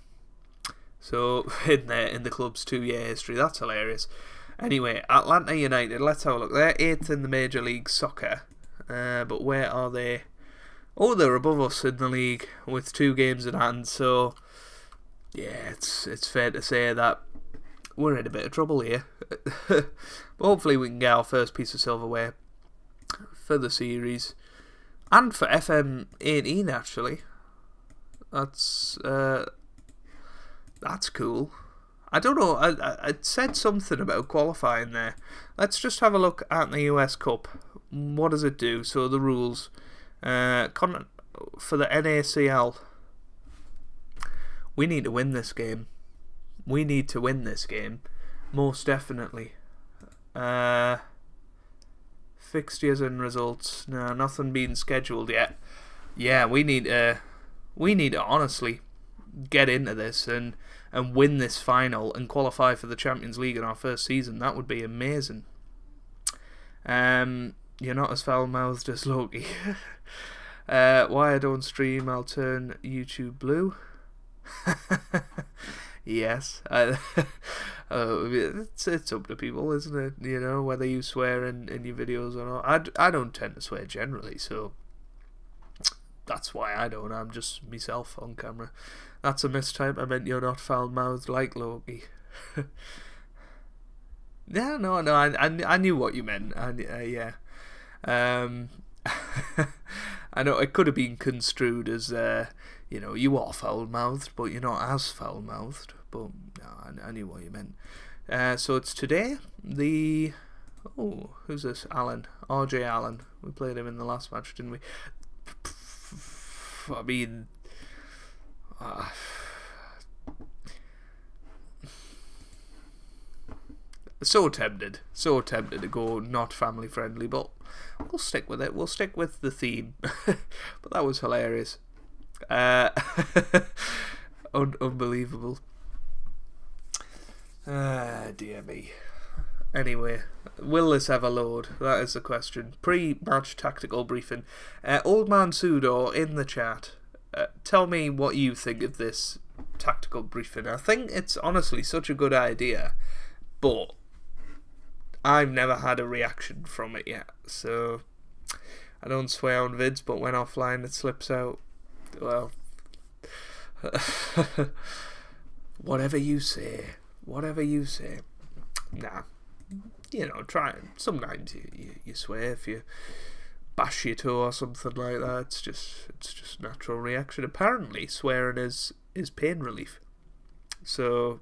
So in the club's 2-year history, that's hilarious. Anyway, Atlanta United, let's have a look. They're 8th in the Major League Soccer. But where are they? Oh, they're above us in the league with 2 games in hand. So yeah, it's fair to say that we're in a bit of trouble here. But hopefully we can get our first piece of silverware for the series. And for FM18, actually. That's cool. I don't know, I said something about qualifying there. Let's just have a look at the US Cup. What does it do? So the rules. For the NACL, we need to win this game. We need to win this game. Most definitely. Fixtures and results. No, nothing being scheduled yet. Yeah, we need to honestly get into this and win this final and qualify for the Champions League in our first season. That would be amazing. You're not as foul-mouthed as Loki. Why I don't stream, I'll turn YouTube blue. Yes. It's up to people, isn't it? You know, whether you swear in your videos or not. I don't tend to swear generally, so that's why I don't. I'm just myself on camera. That's a mistype. I meant you're not foul-mouthed like Loki. Yeah, no, I knew what you meant. Yeah. I know it could have been construed as, you are foul-mouthed, but you're not as foul-mouthed. But no, I knew what you meant. So it's today. Who's this? Allen. RJ Allen. We played him in the last match, didn't we? I mean, so tempted to go not family friendly, but we'll stick with it. We'll stick with the theme. But that was hilarious. Unbelievable. Dear me. Anyway, will this ever load? That is the question. Pre-match tactical briefing. Old Man Sudo in the chat. Tell me what you think of this tactical briefing. I think it's honestly such a good idea, but I've never had a reaction from it yet. So I don't swear on vids, but when offline it slips out. Well, whatever you say. Nah. Try. Sometimes you swear if you bash your toe or something like that. It's just natural reaction. Apparently, swearing is pain relief. So,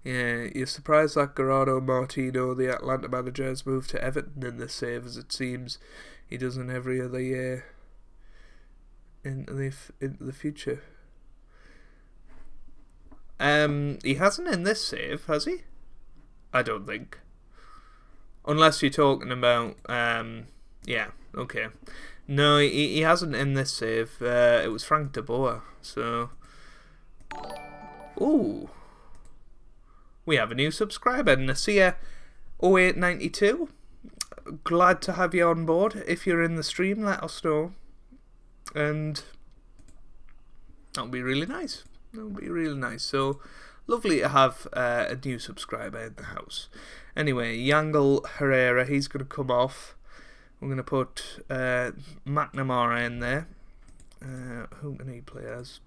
yeah, you're surprised that Gerardo Martino, the Atlanta manager, has moved to Everton in this save, as it seems he does in every other year in the future. He hasn't in this save, has he? I don't think. Unless you're talking about, yeah, okay. No, he hasn't in this save. It was Frank de Boer, so... Ooh. We have a new subscriber, Nasia 0892. Glad to have you on board. If you're in the stream, let us know. And that'll be really nice. So, lovely to have a new subscriber in the house. Anyway, Yangle Herrera, he's going to come off. We're going to put McNamara in there. Who can he play as?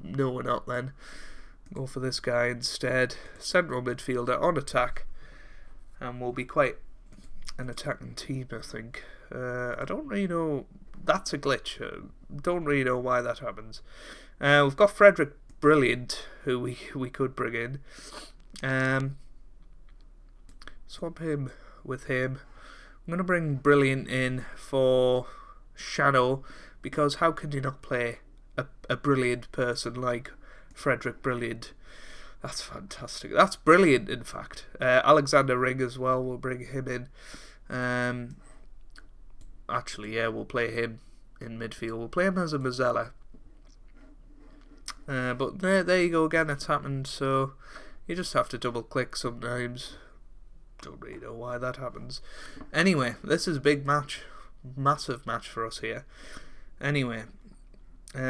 No, we're not then. Go for this guy instead. Central midfielder on attack. And we'll be quite an attacking team, I think. I don't really know. That's a glitch. Don't really know why that happens. We've got Frederick Brilliant, who we could bring in. Swap him with him. I'm going to bring Brilliant in for Shadow, because how can you not play a brilliant person like Frederick Brilliant? That's fantastic. That's brilliant, in fact. Alexander Ring as well, we'll bring him in. Actually, yeah, we'll play him in midfield. We'll play him as a Mazzella. But there you go again, it's happened, so you just have to double click sometimes. Don't really know why that happens. Anyway, this is a big match. Massive match for us here. Anyway, it's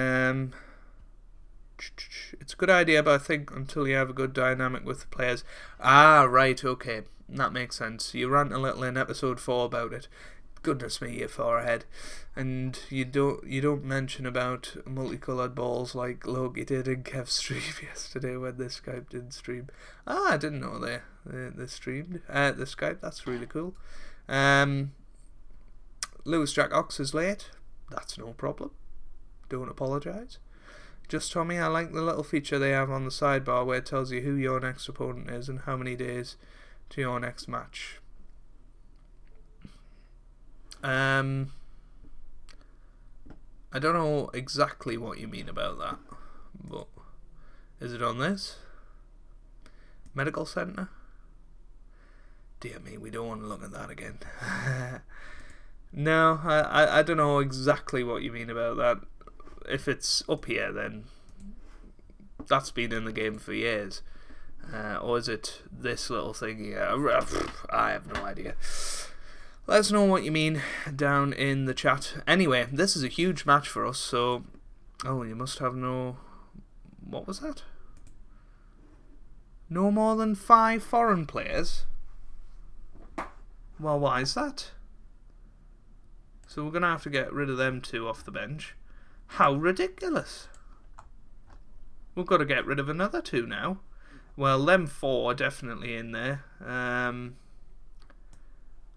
a good idea, but I think until you have a good dynamic with the players. Ah, right, okay. That makes sense. You rant a little in episode 4 about it. Goodness me, you're far ahead. And you don't mention about multicoloured balls like Loki did in Kev's stream yesterday when they Skyped in stream. Ah, I didn't know they streamed. The Skype, that's really cool. Lewis Jack Ox is late. That's no problem. Don't apologise. Just Tommy, I like the little feature they have on the sidebar where it tells you who your next opponent is and how many days to your next match. I don't know exactly what you mean about that, but is it on this? Medical centre? Dear me, we don't want to look at that again. No, I don't know exactly what you mean about that. If it's up here, then that's been in the game for years. Or is it this little thing here? I have no idea. Let us know what you mean down in the chat. Anyway, this is a huge match for us, so... Oh, you must have no... What was that? No more than 5 foreign players? Well, why is that? So we're going to have to get rid of them 2 off the bench. How ridiculous. We've got to get rid of another 2 now. Well, them 4 are definitely in there.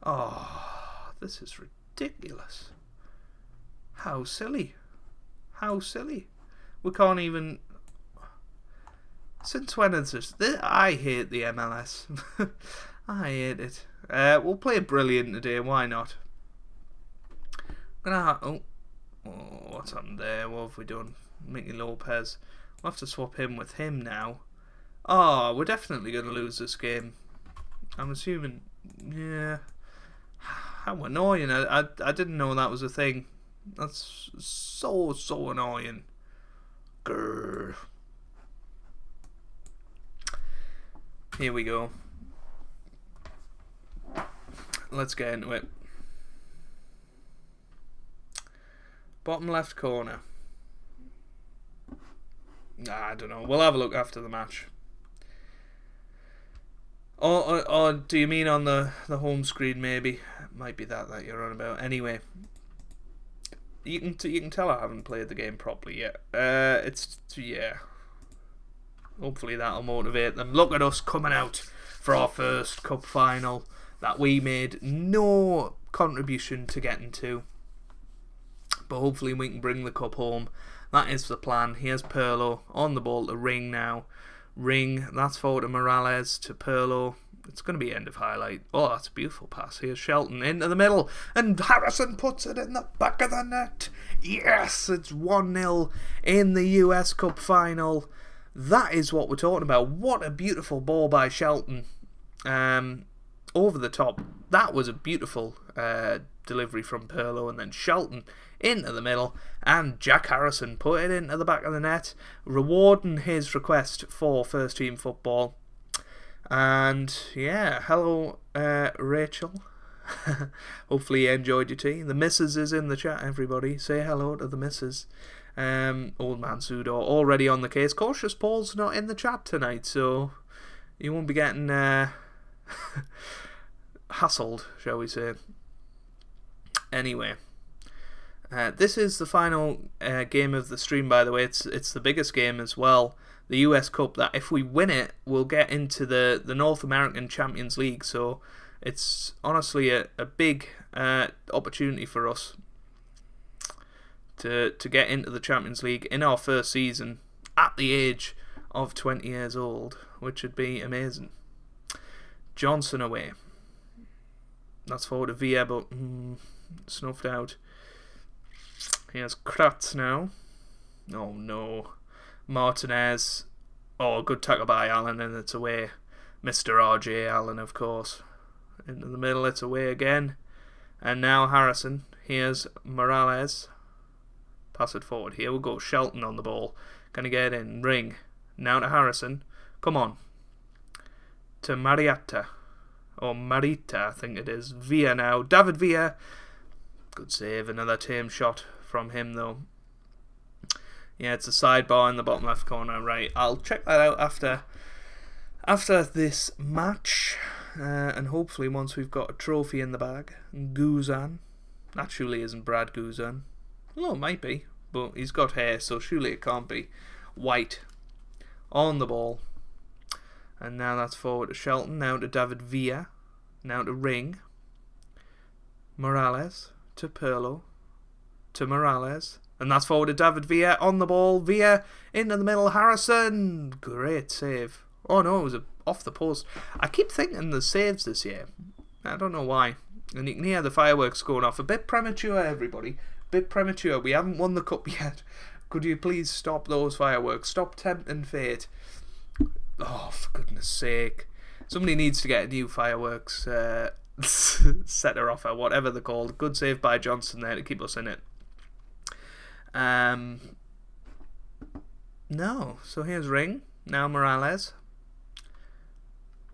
Oh, this is ridiculous. How silly. How silly. We can't even... Since when is this? I hate the MLS. I hate it. We'll play brilliant today, why not? Oh, what's happened there? What have we done? Mickey Lopez. We'll have to swap him with him now. Oh, we're definitely going to lose this game. I'm assuming... Yeah. How annoying. I didn't know that was a thing. That's so annoying. Grr. Here we go. Let's get into it. Bottom left corner. I don't know. We'll have a look after the match. Or do you mean on the home screen maybe? It might be that you're on about. Anyway, you can tell I haven't played the game properly yet. Yeah. Hopefully that'll motivate them. Look at us coming out for our first cup final that we made no contribution to getting to. But hopefully we can bring the cup home. That is the plan. Here's Pirlo on the ball to Ring now. Ring, that's forward to Morales, to Pirlo. It's going to be end of highlight. Oh, that's a beautiful pass. Here's Shelton into the middle. And Harrison puts it in the back of the net. Yes, it's 1-0 in the US Cup final. That is what we're talking about. What a beautiful ball by Shelton. Over the top. That was a beautiful delivery from Pirlo. And then Shelton into the middle, and Jack Harrison put it into the back of the net, rewarding his request for first team football. And yeah, hello Rachel. Hopefully you enjoyed your tea. The missus is in the chat, everybody. Say hello to the missus. Old man Sudo already on the case. Cautious Paul's not in the chat tonight, so you won't be getting hassled, shall we say. Anyway, this is the final game of the stream, by the way. It's the biggest game as well, the US Cup, that if we win it, we'll get into the North American Champions League. So it's honestly a big opportunity for us to get into the Champions League in our first season at the age of 20 years old, which would be amazing. Johnson away. That's forward to Villa, but snuffed out. Here's Kratz now. Oh no. Martinez. Oh, good tackle by Allen, and it's away. Mr. RJ Allen, of course. Into the middle, it's away again. And now Harrison. Here's Morales. Pass it forward. Here we go. Shelton on the ball. Gonna get in. Ring. Now to Harrison. Come on. To Marietta. or Marita, I think it is. Villa now. David Villa. Good save. Another tame shot from him, though. Yeah, it's a sidebar in the bottom left corner. Right, I'll check that out after this match. And hopefully once we've got a trophy in the bag. Guzan. That surely isn't Brad Guzan. Well, it might be. But he's got hair, so surely it can't be. White. On the ball. And now that's forward to Shelton. Now to David Villa. Now to Ring. Morales. To Pirlo. To Morales. And that's forward to David Villa. On the ball. Villa into the middle. Harrison. Great save. Oh no, it was off the post. I keep thinking the saves this year. I don't know why. And you can hear the fireworks going off. A bit premature, everybody. Bit premature. We haven't won the cup yet. Could you please stop those fireworks? Stop tempting fate. Oh, for goodness sake. Somebody needs to get a new fireworks setter off, or whatever they're called. Good save by Johnson there to keep us in it. No. So here's Ring. Now Morales.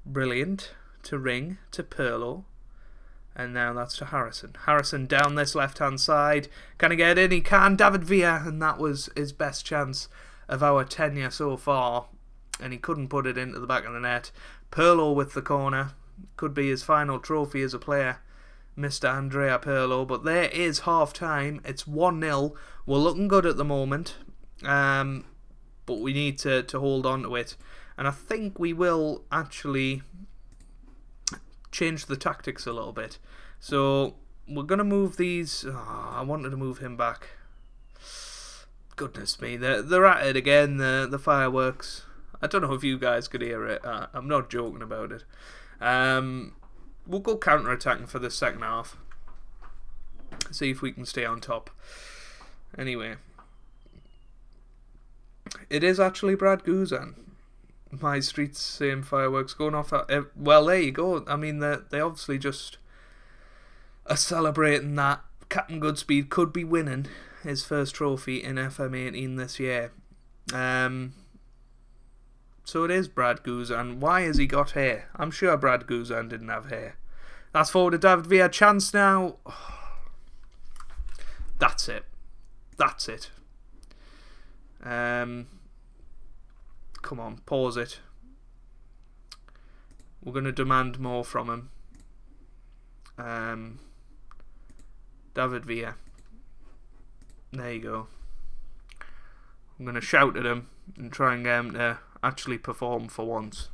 Brilliant. To Ring. To Pirlo. And now that's to Harrison. Harrison down this left-hand side. Can he get in? He can. David Villa. And that was his best chance of our tenure so far. And he couldn't put it into the back of the net. Pirlo with the corner. Could be his final trophy as a player. Mr. Andrea Pirlo. But there is half-time. It's 1-0. We're looking good at the moment. But we need to hold on to it. And I think we will actually change the tactics a little bit. So we're going to move these. Oh, I wanted to move him back. Goodness me, they're at it again, the fireworks. I don't know if you guys could hear it. I'm not joking about it. We'll go counter-attacking for the second half. See if we can stay on top. Anyway. It is actually Brad Guzan. My street's saying fireworks going off. Well, there you go. I mean, they obviously just are celebrating that CaptainGoodspeed could be winning his first trophy in FM18 this year. So it is Brad Guzan. Why has he got hair? I'm sure Brad Guzan didn't have hair. That's forward to David Villa. Chance now. Oh, that's it. That's it. Come on, pause it. We're going to demand more from him. David Villa. There you go. I'm going to shout at him and try and get him to actually perform for once.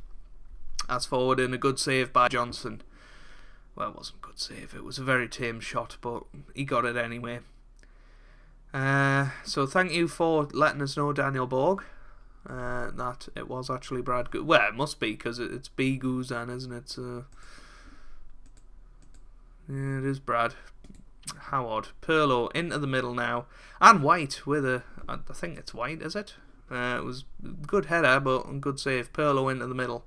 That's forward in a good save by Johnson. Well, it wasn't a good save. It was a very tame shot, but he got it anyway. So thank you for letting us know, Daniel Borg, that it was actually Brad Guzan. Well, it must be, because it's B. Guzan, isn't it? Yeah, it is Brad. How odd. Pirlo into the middle now. And White with I think it's White, is it? It was a good header, but a good save. Pirlo into the middle.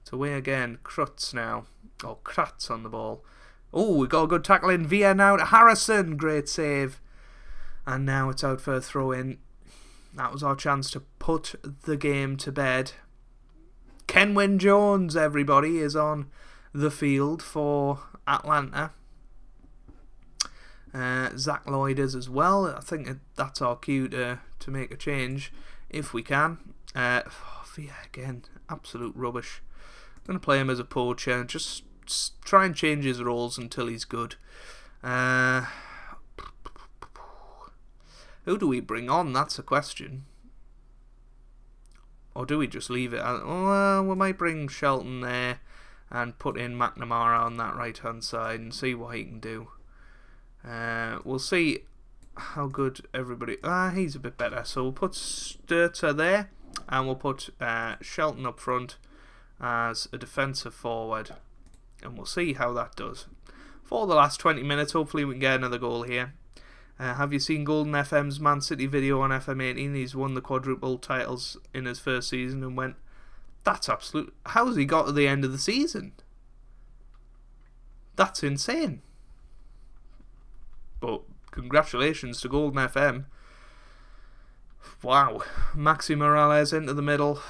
It's away again. Krutz now. Oh, Kratz on the ball. Oh, we got a good tackle in. Villa now to Harrison. Great save. And now it's out for a throw-in. That was our chance to put the game to bed. Kenwyn Jones, everybody, is on the field for Atlanta. Zach Lloyd is as well. I think that's our cue to make a change, if we can. Villa again, absolute rubbish. I'm going to play him as a poacher. Just try and change his roles until he's good. Who do we bring on? That's a question. Or do we just leave it? We might bring Shelton there and put in McNamara on that right-hand side and see what he can do. We'll see how good everybody... he's a bit better. So we'll put Sturter there and we'll put Shelton up front as a defensive forward. And we'll see how that does. For the last 20 minutes, hopefully we can get another goal here. Have you seen Golden FM's Man City video on FM18? He's won the quadruple titles in his first season and went, that's absolute... How's he got to the end of the season? That's insane. But congratulations to Golden FM. Wow. Maxi Morales into the middle.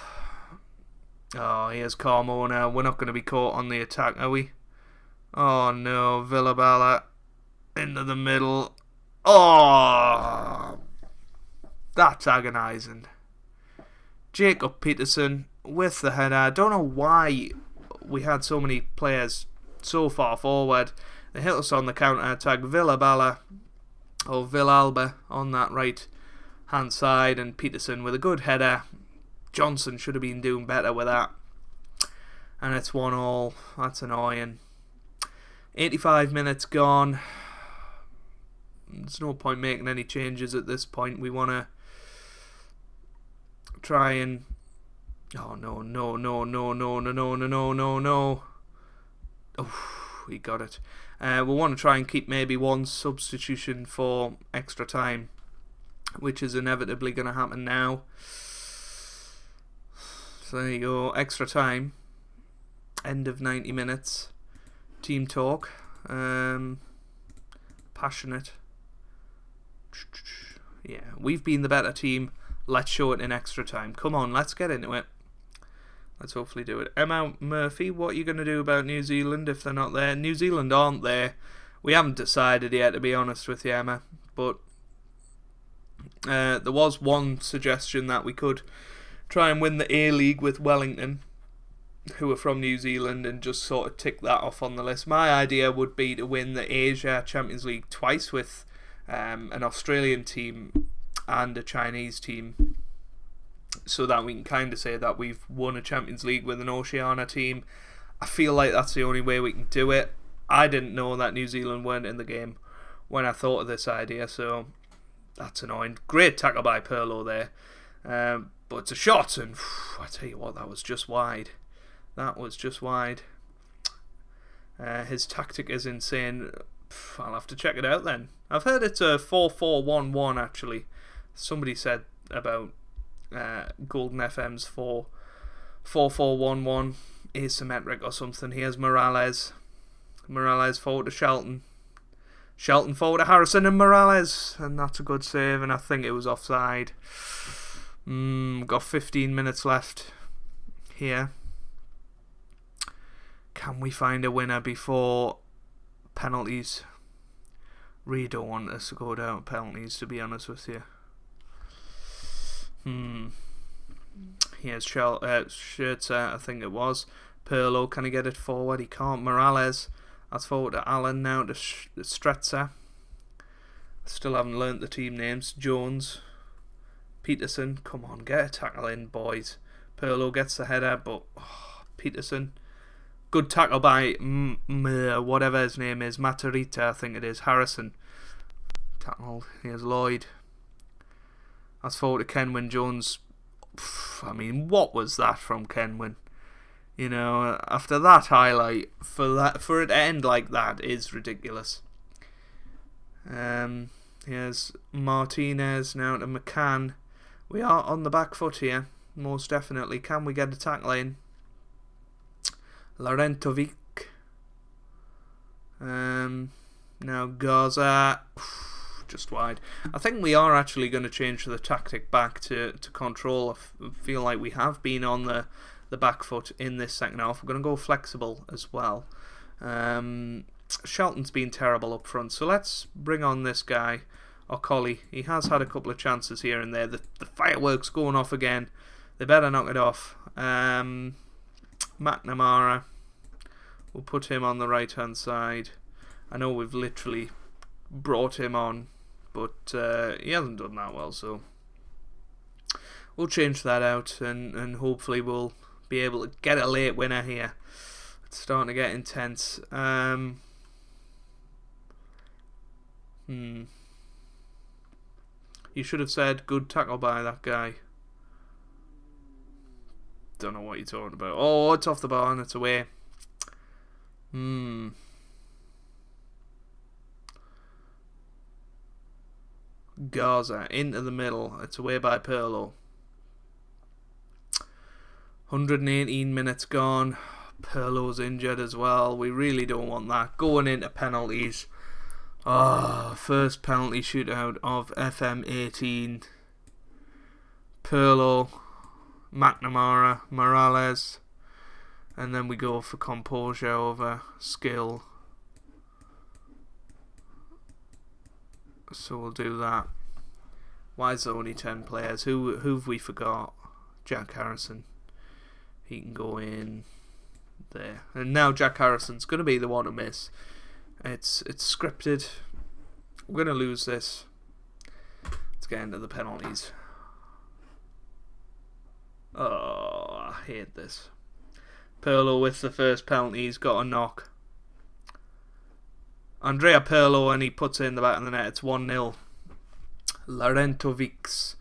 Oh, here's Carmona. We're not going to be caught on the attack, are we? Oh no, Villabala into the middle. Oh, that's agonising. Jacob Peterson with the header. I don't know why we had so many players so far forward. They hit us on the counter-attack. Villalba on that right hand side, and Peterson with a good header. Johnson should have been doing better with that. And it's 1-1. That's annoying. 85 minutes gone. There's no point making any changes at this point. We want to try and... Oh, no. Oh, he got it. We want to try and keep maybe one substitution for extra time, which is inevitably going to happen now. So there you go, extra time. End of 90 minutes. Team talk. Passionate. Yeah, we've been the better team. Let's show it in extra time. Come on, let's get into it. Let's hopefully do it. Emma Murphy, what are you going to do about New Zealand if they're not there? New Zealand aren't there. We haven't decided yet, to be honest with you, Emma. But there was one suggestion that we could try and win the A-League with Wellington, who are from New Zealand, and just sort of tick that off on the list. My idea would be to win the Asia Champions League twice with an Australian team and a Chinese team, so that we can kind of say that we've won a Champions League with an Oceania team. I feel like that's the only way we can do it. I didn't know that New Zealand weren't in the game when I thought of this idea, so that's annoying. Great tackle by Pirlo there, but it's a shot, and I tell you what, that was just wide. That was just wide. His tactic is insane. I'll have to check it out then. I've heard it's a 4-4-1-1 actually. Somebody said about Golden FM's 4-4-1-1 asymmetric or something. Here's Morales. Morales forward to Shelton. Shelton forward to Harrison and Morales. And that's a good save, and I think it was offside. Got 15 minutes left here. Can we find a winner before penalties? Really don't want us to go down penalties, to be honest with you. Here's Scherzer, I think it was. Pirlo, can he get it forward? He can't. Morales. That's forward to Allen now to Stretzer. Still haven't learnt the team names. Jones. Peterson. Come on, get a tackle in, boys. Pirlo gets the header, but Peterson. Good tackle by whatever his name is. Matarita, I think it is. Harrison. Tackle. Here's Lloyd. That's forward to Kenwyn. Jones. I mean, what was that from Kenwyn? You know, after that highlight, for it to end like that is ridiculous. Here's Martinez now to McCann. We are on the back foot here, most definitely. Can we get a tackle in? Larentovic. Now Gaza. Just wide. I think we are actually going to change the tactic back to control. I feel like we have been on the back foot in this second half. We're going to go flexible as well. Shelton's been terrible up front, so let's bring on this guy, O'Colly. He has had a couple of chances here and there. The fireworks going off again. They better knock it off. McNamara. We'll put him on the right hand side. I know we've literally brought him on, but he hasn't done that well, so we'll change that out, and hopefully we'll be able to get a late winner here. It's starting to get intense. You should have said good tackle by that guy. Don't know what you're talking about. Oh, it's off the bar and it's away. Gaza into the middle. It's away by Pirlo. 118 minutes gone. Pirlo's injured as well. We really don't want that. Going into penalties. First penalty shootout of FM18. Pirlo, McNamara, Morales, and then we go for composure over skill. So we'll do that. Why is there only 10 players? Who have we forgot? Jack Harrison. He can go in there. And now Jack Harrison's going to be the one to miss. It's scripted. We're going to lose this. Let's get into the penalties. Oh, I hate this. Pirlo with the first penalty. He's got a knock. Andrea Pirlo, and he puts it in the back of the net. It's 1-0. Larentovics.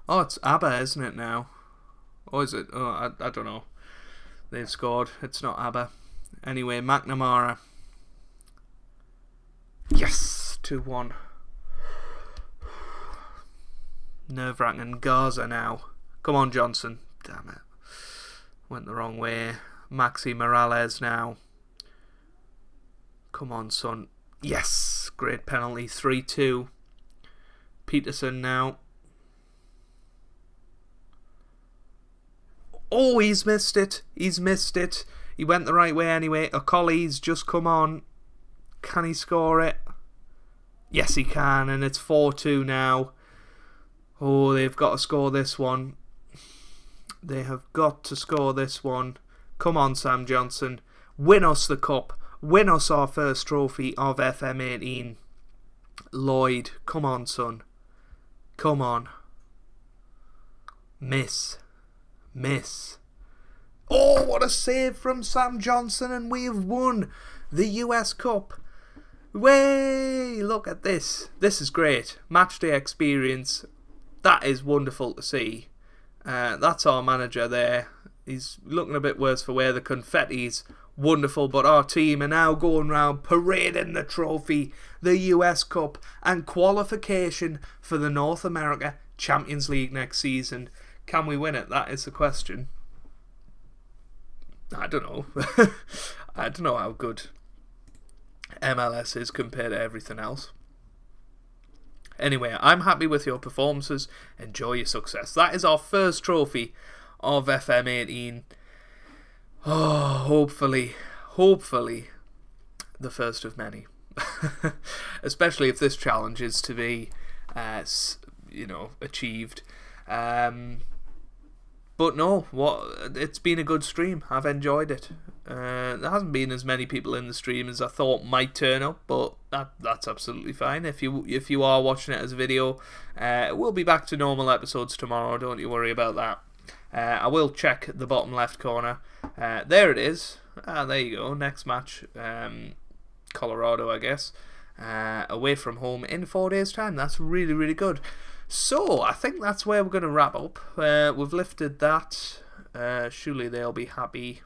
Oh, it's ABBA, isn't it now? Or is it? Oh, I don't know. They've scored. It's not ABBA. Anyway, McNamara. Yes! 2-1. Nerve-wracking. Gaza now. Come on, Johnson. Damn it. Went the wrong way. Maxi Morales now. Come on, son. Yes! Great penalty. 3-2. Peterson now. Oh, he's missed it. He's missed it. He went the right way anyway. Okoli's just come on. Can he score it? Yes, he can. And it's 4-2 now. Oh, they've got to score this one. They have got to score this one. Come on, Sam Johnson. Win us the cup. Win us our first trophy of FM18. Lloyd, come on, son. Come on. Miss. Oh, what a save from Sam Johnson, and we have won the US Cup. Way! Look at this. This is great. Matchday experience. That is wonderful to see. That's our manager there. He's looking a bit worse for wear. The confetti's wonderful, but our team are now going round parading the trophy, the US Cup, and qualification for the North America Champions League next season. Can we win it? That is the question. I don't know. I don't know how good MLS is compared to everything else. Anyway, I'm happy with your performances. Enjoy your success. That is our first trophy of FM18. Oh, hopefully, the first of many. Especially if this challenge is to be, achieved. But no, it's been a good stream. I've enjoyed it. There hasn't been as many people in the stream as I thought might turn up, but that's absolutely fine. If you are watching it as a video, we'll be back to normal episodes tomorrow. Don't you worry about that. I will check the bottom left corner. There it is. There you go. Next match, Colorado, I guess. Away from home in 4 days' time. That's really, really good. So, I think that's where we're going to wrap up. We've lifted that. Surely they'll be happy.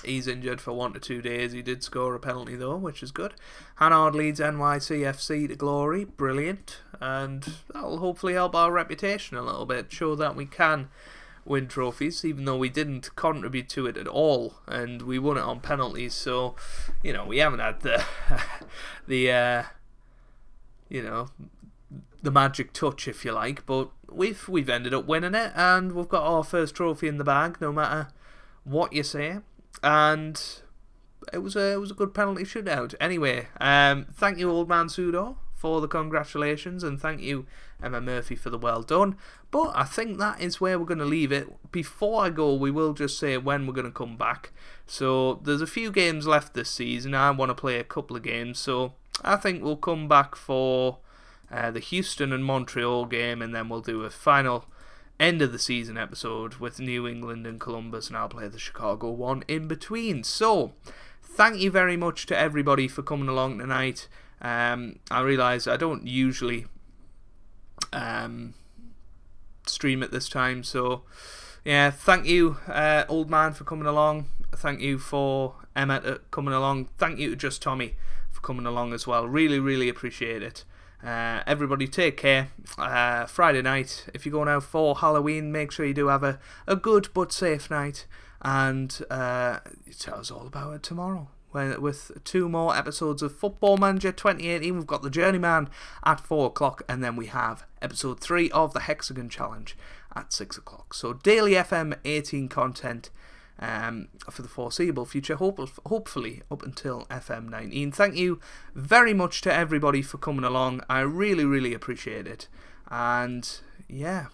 He's injured for 1 to 2 days. He did score a penalty though, which is good. Hannard leads NYCFC to glory. Brilliant. And that'll hopefully help our reputation a little bit. Show that we can win trophies, even though we didn't contribute to it at all. And we won it on penalties. So, we haven't had the magic touch, if you like, but we've ended up winning it, and we've got our first trophy in the bag, no matter what you say. And it was a good penalty shootout. Anyway, thank you, Old Man Sudo, for the congratulations, and thank you, Emma Murphy, for the well done. But I think that is where we're going to leave it. Before I go, we will just say when we're going to come back. So there's a few games left this season. I want to play a couple of games, so I think we'll come back for the Houston and Montreal game, and then we'll do a final end of the season episode with New England and Columbus, and I'll play the Chicago one in between. So thank you very much to everybody for coming along tonight. I realise I don't usually stream at this time, so yeah, thank you, Old Man, for coming along. Thank you for Emma coming along. Thank you to Just Tommy for coming along as well. Really, really appreciate it. Everybody take care. Friday night, if you're going out for Halloween, make sure you do have a good but safe night, and tell us all about it tomorrow with 2 more episodes of Football Manager 2018. We've got the Journeyman at 4 o'clock, and then we have episode 3 of the Hexagon Challenge at 6 o'clock. So daily FM18 content for the foreseeable future, hopefully up until FM19. Thank you very much to everybody for coming along. I really, really appreciate it. And yeah,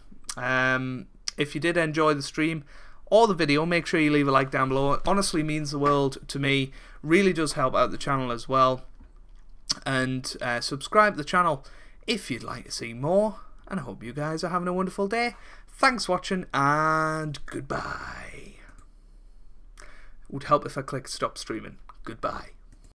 if you did enjoy the stream or the video, make sure you leave a like down below. It honestly means the world to me. Really does help out the channel as well. And subscribe to the channel if you'd like to see more. And I hope you guys are having a wonderful day. Thanks for watching, and goodbye. It would help if I clicked stop streaming. Goodbye.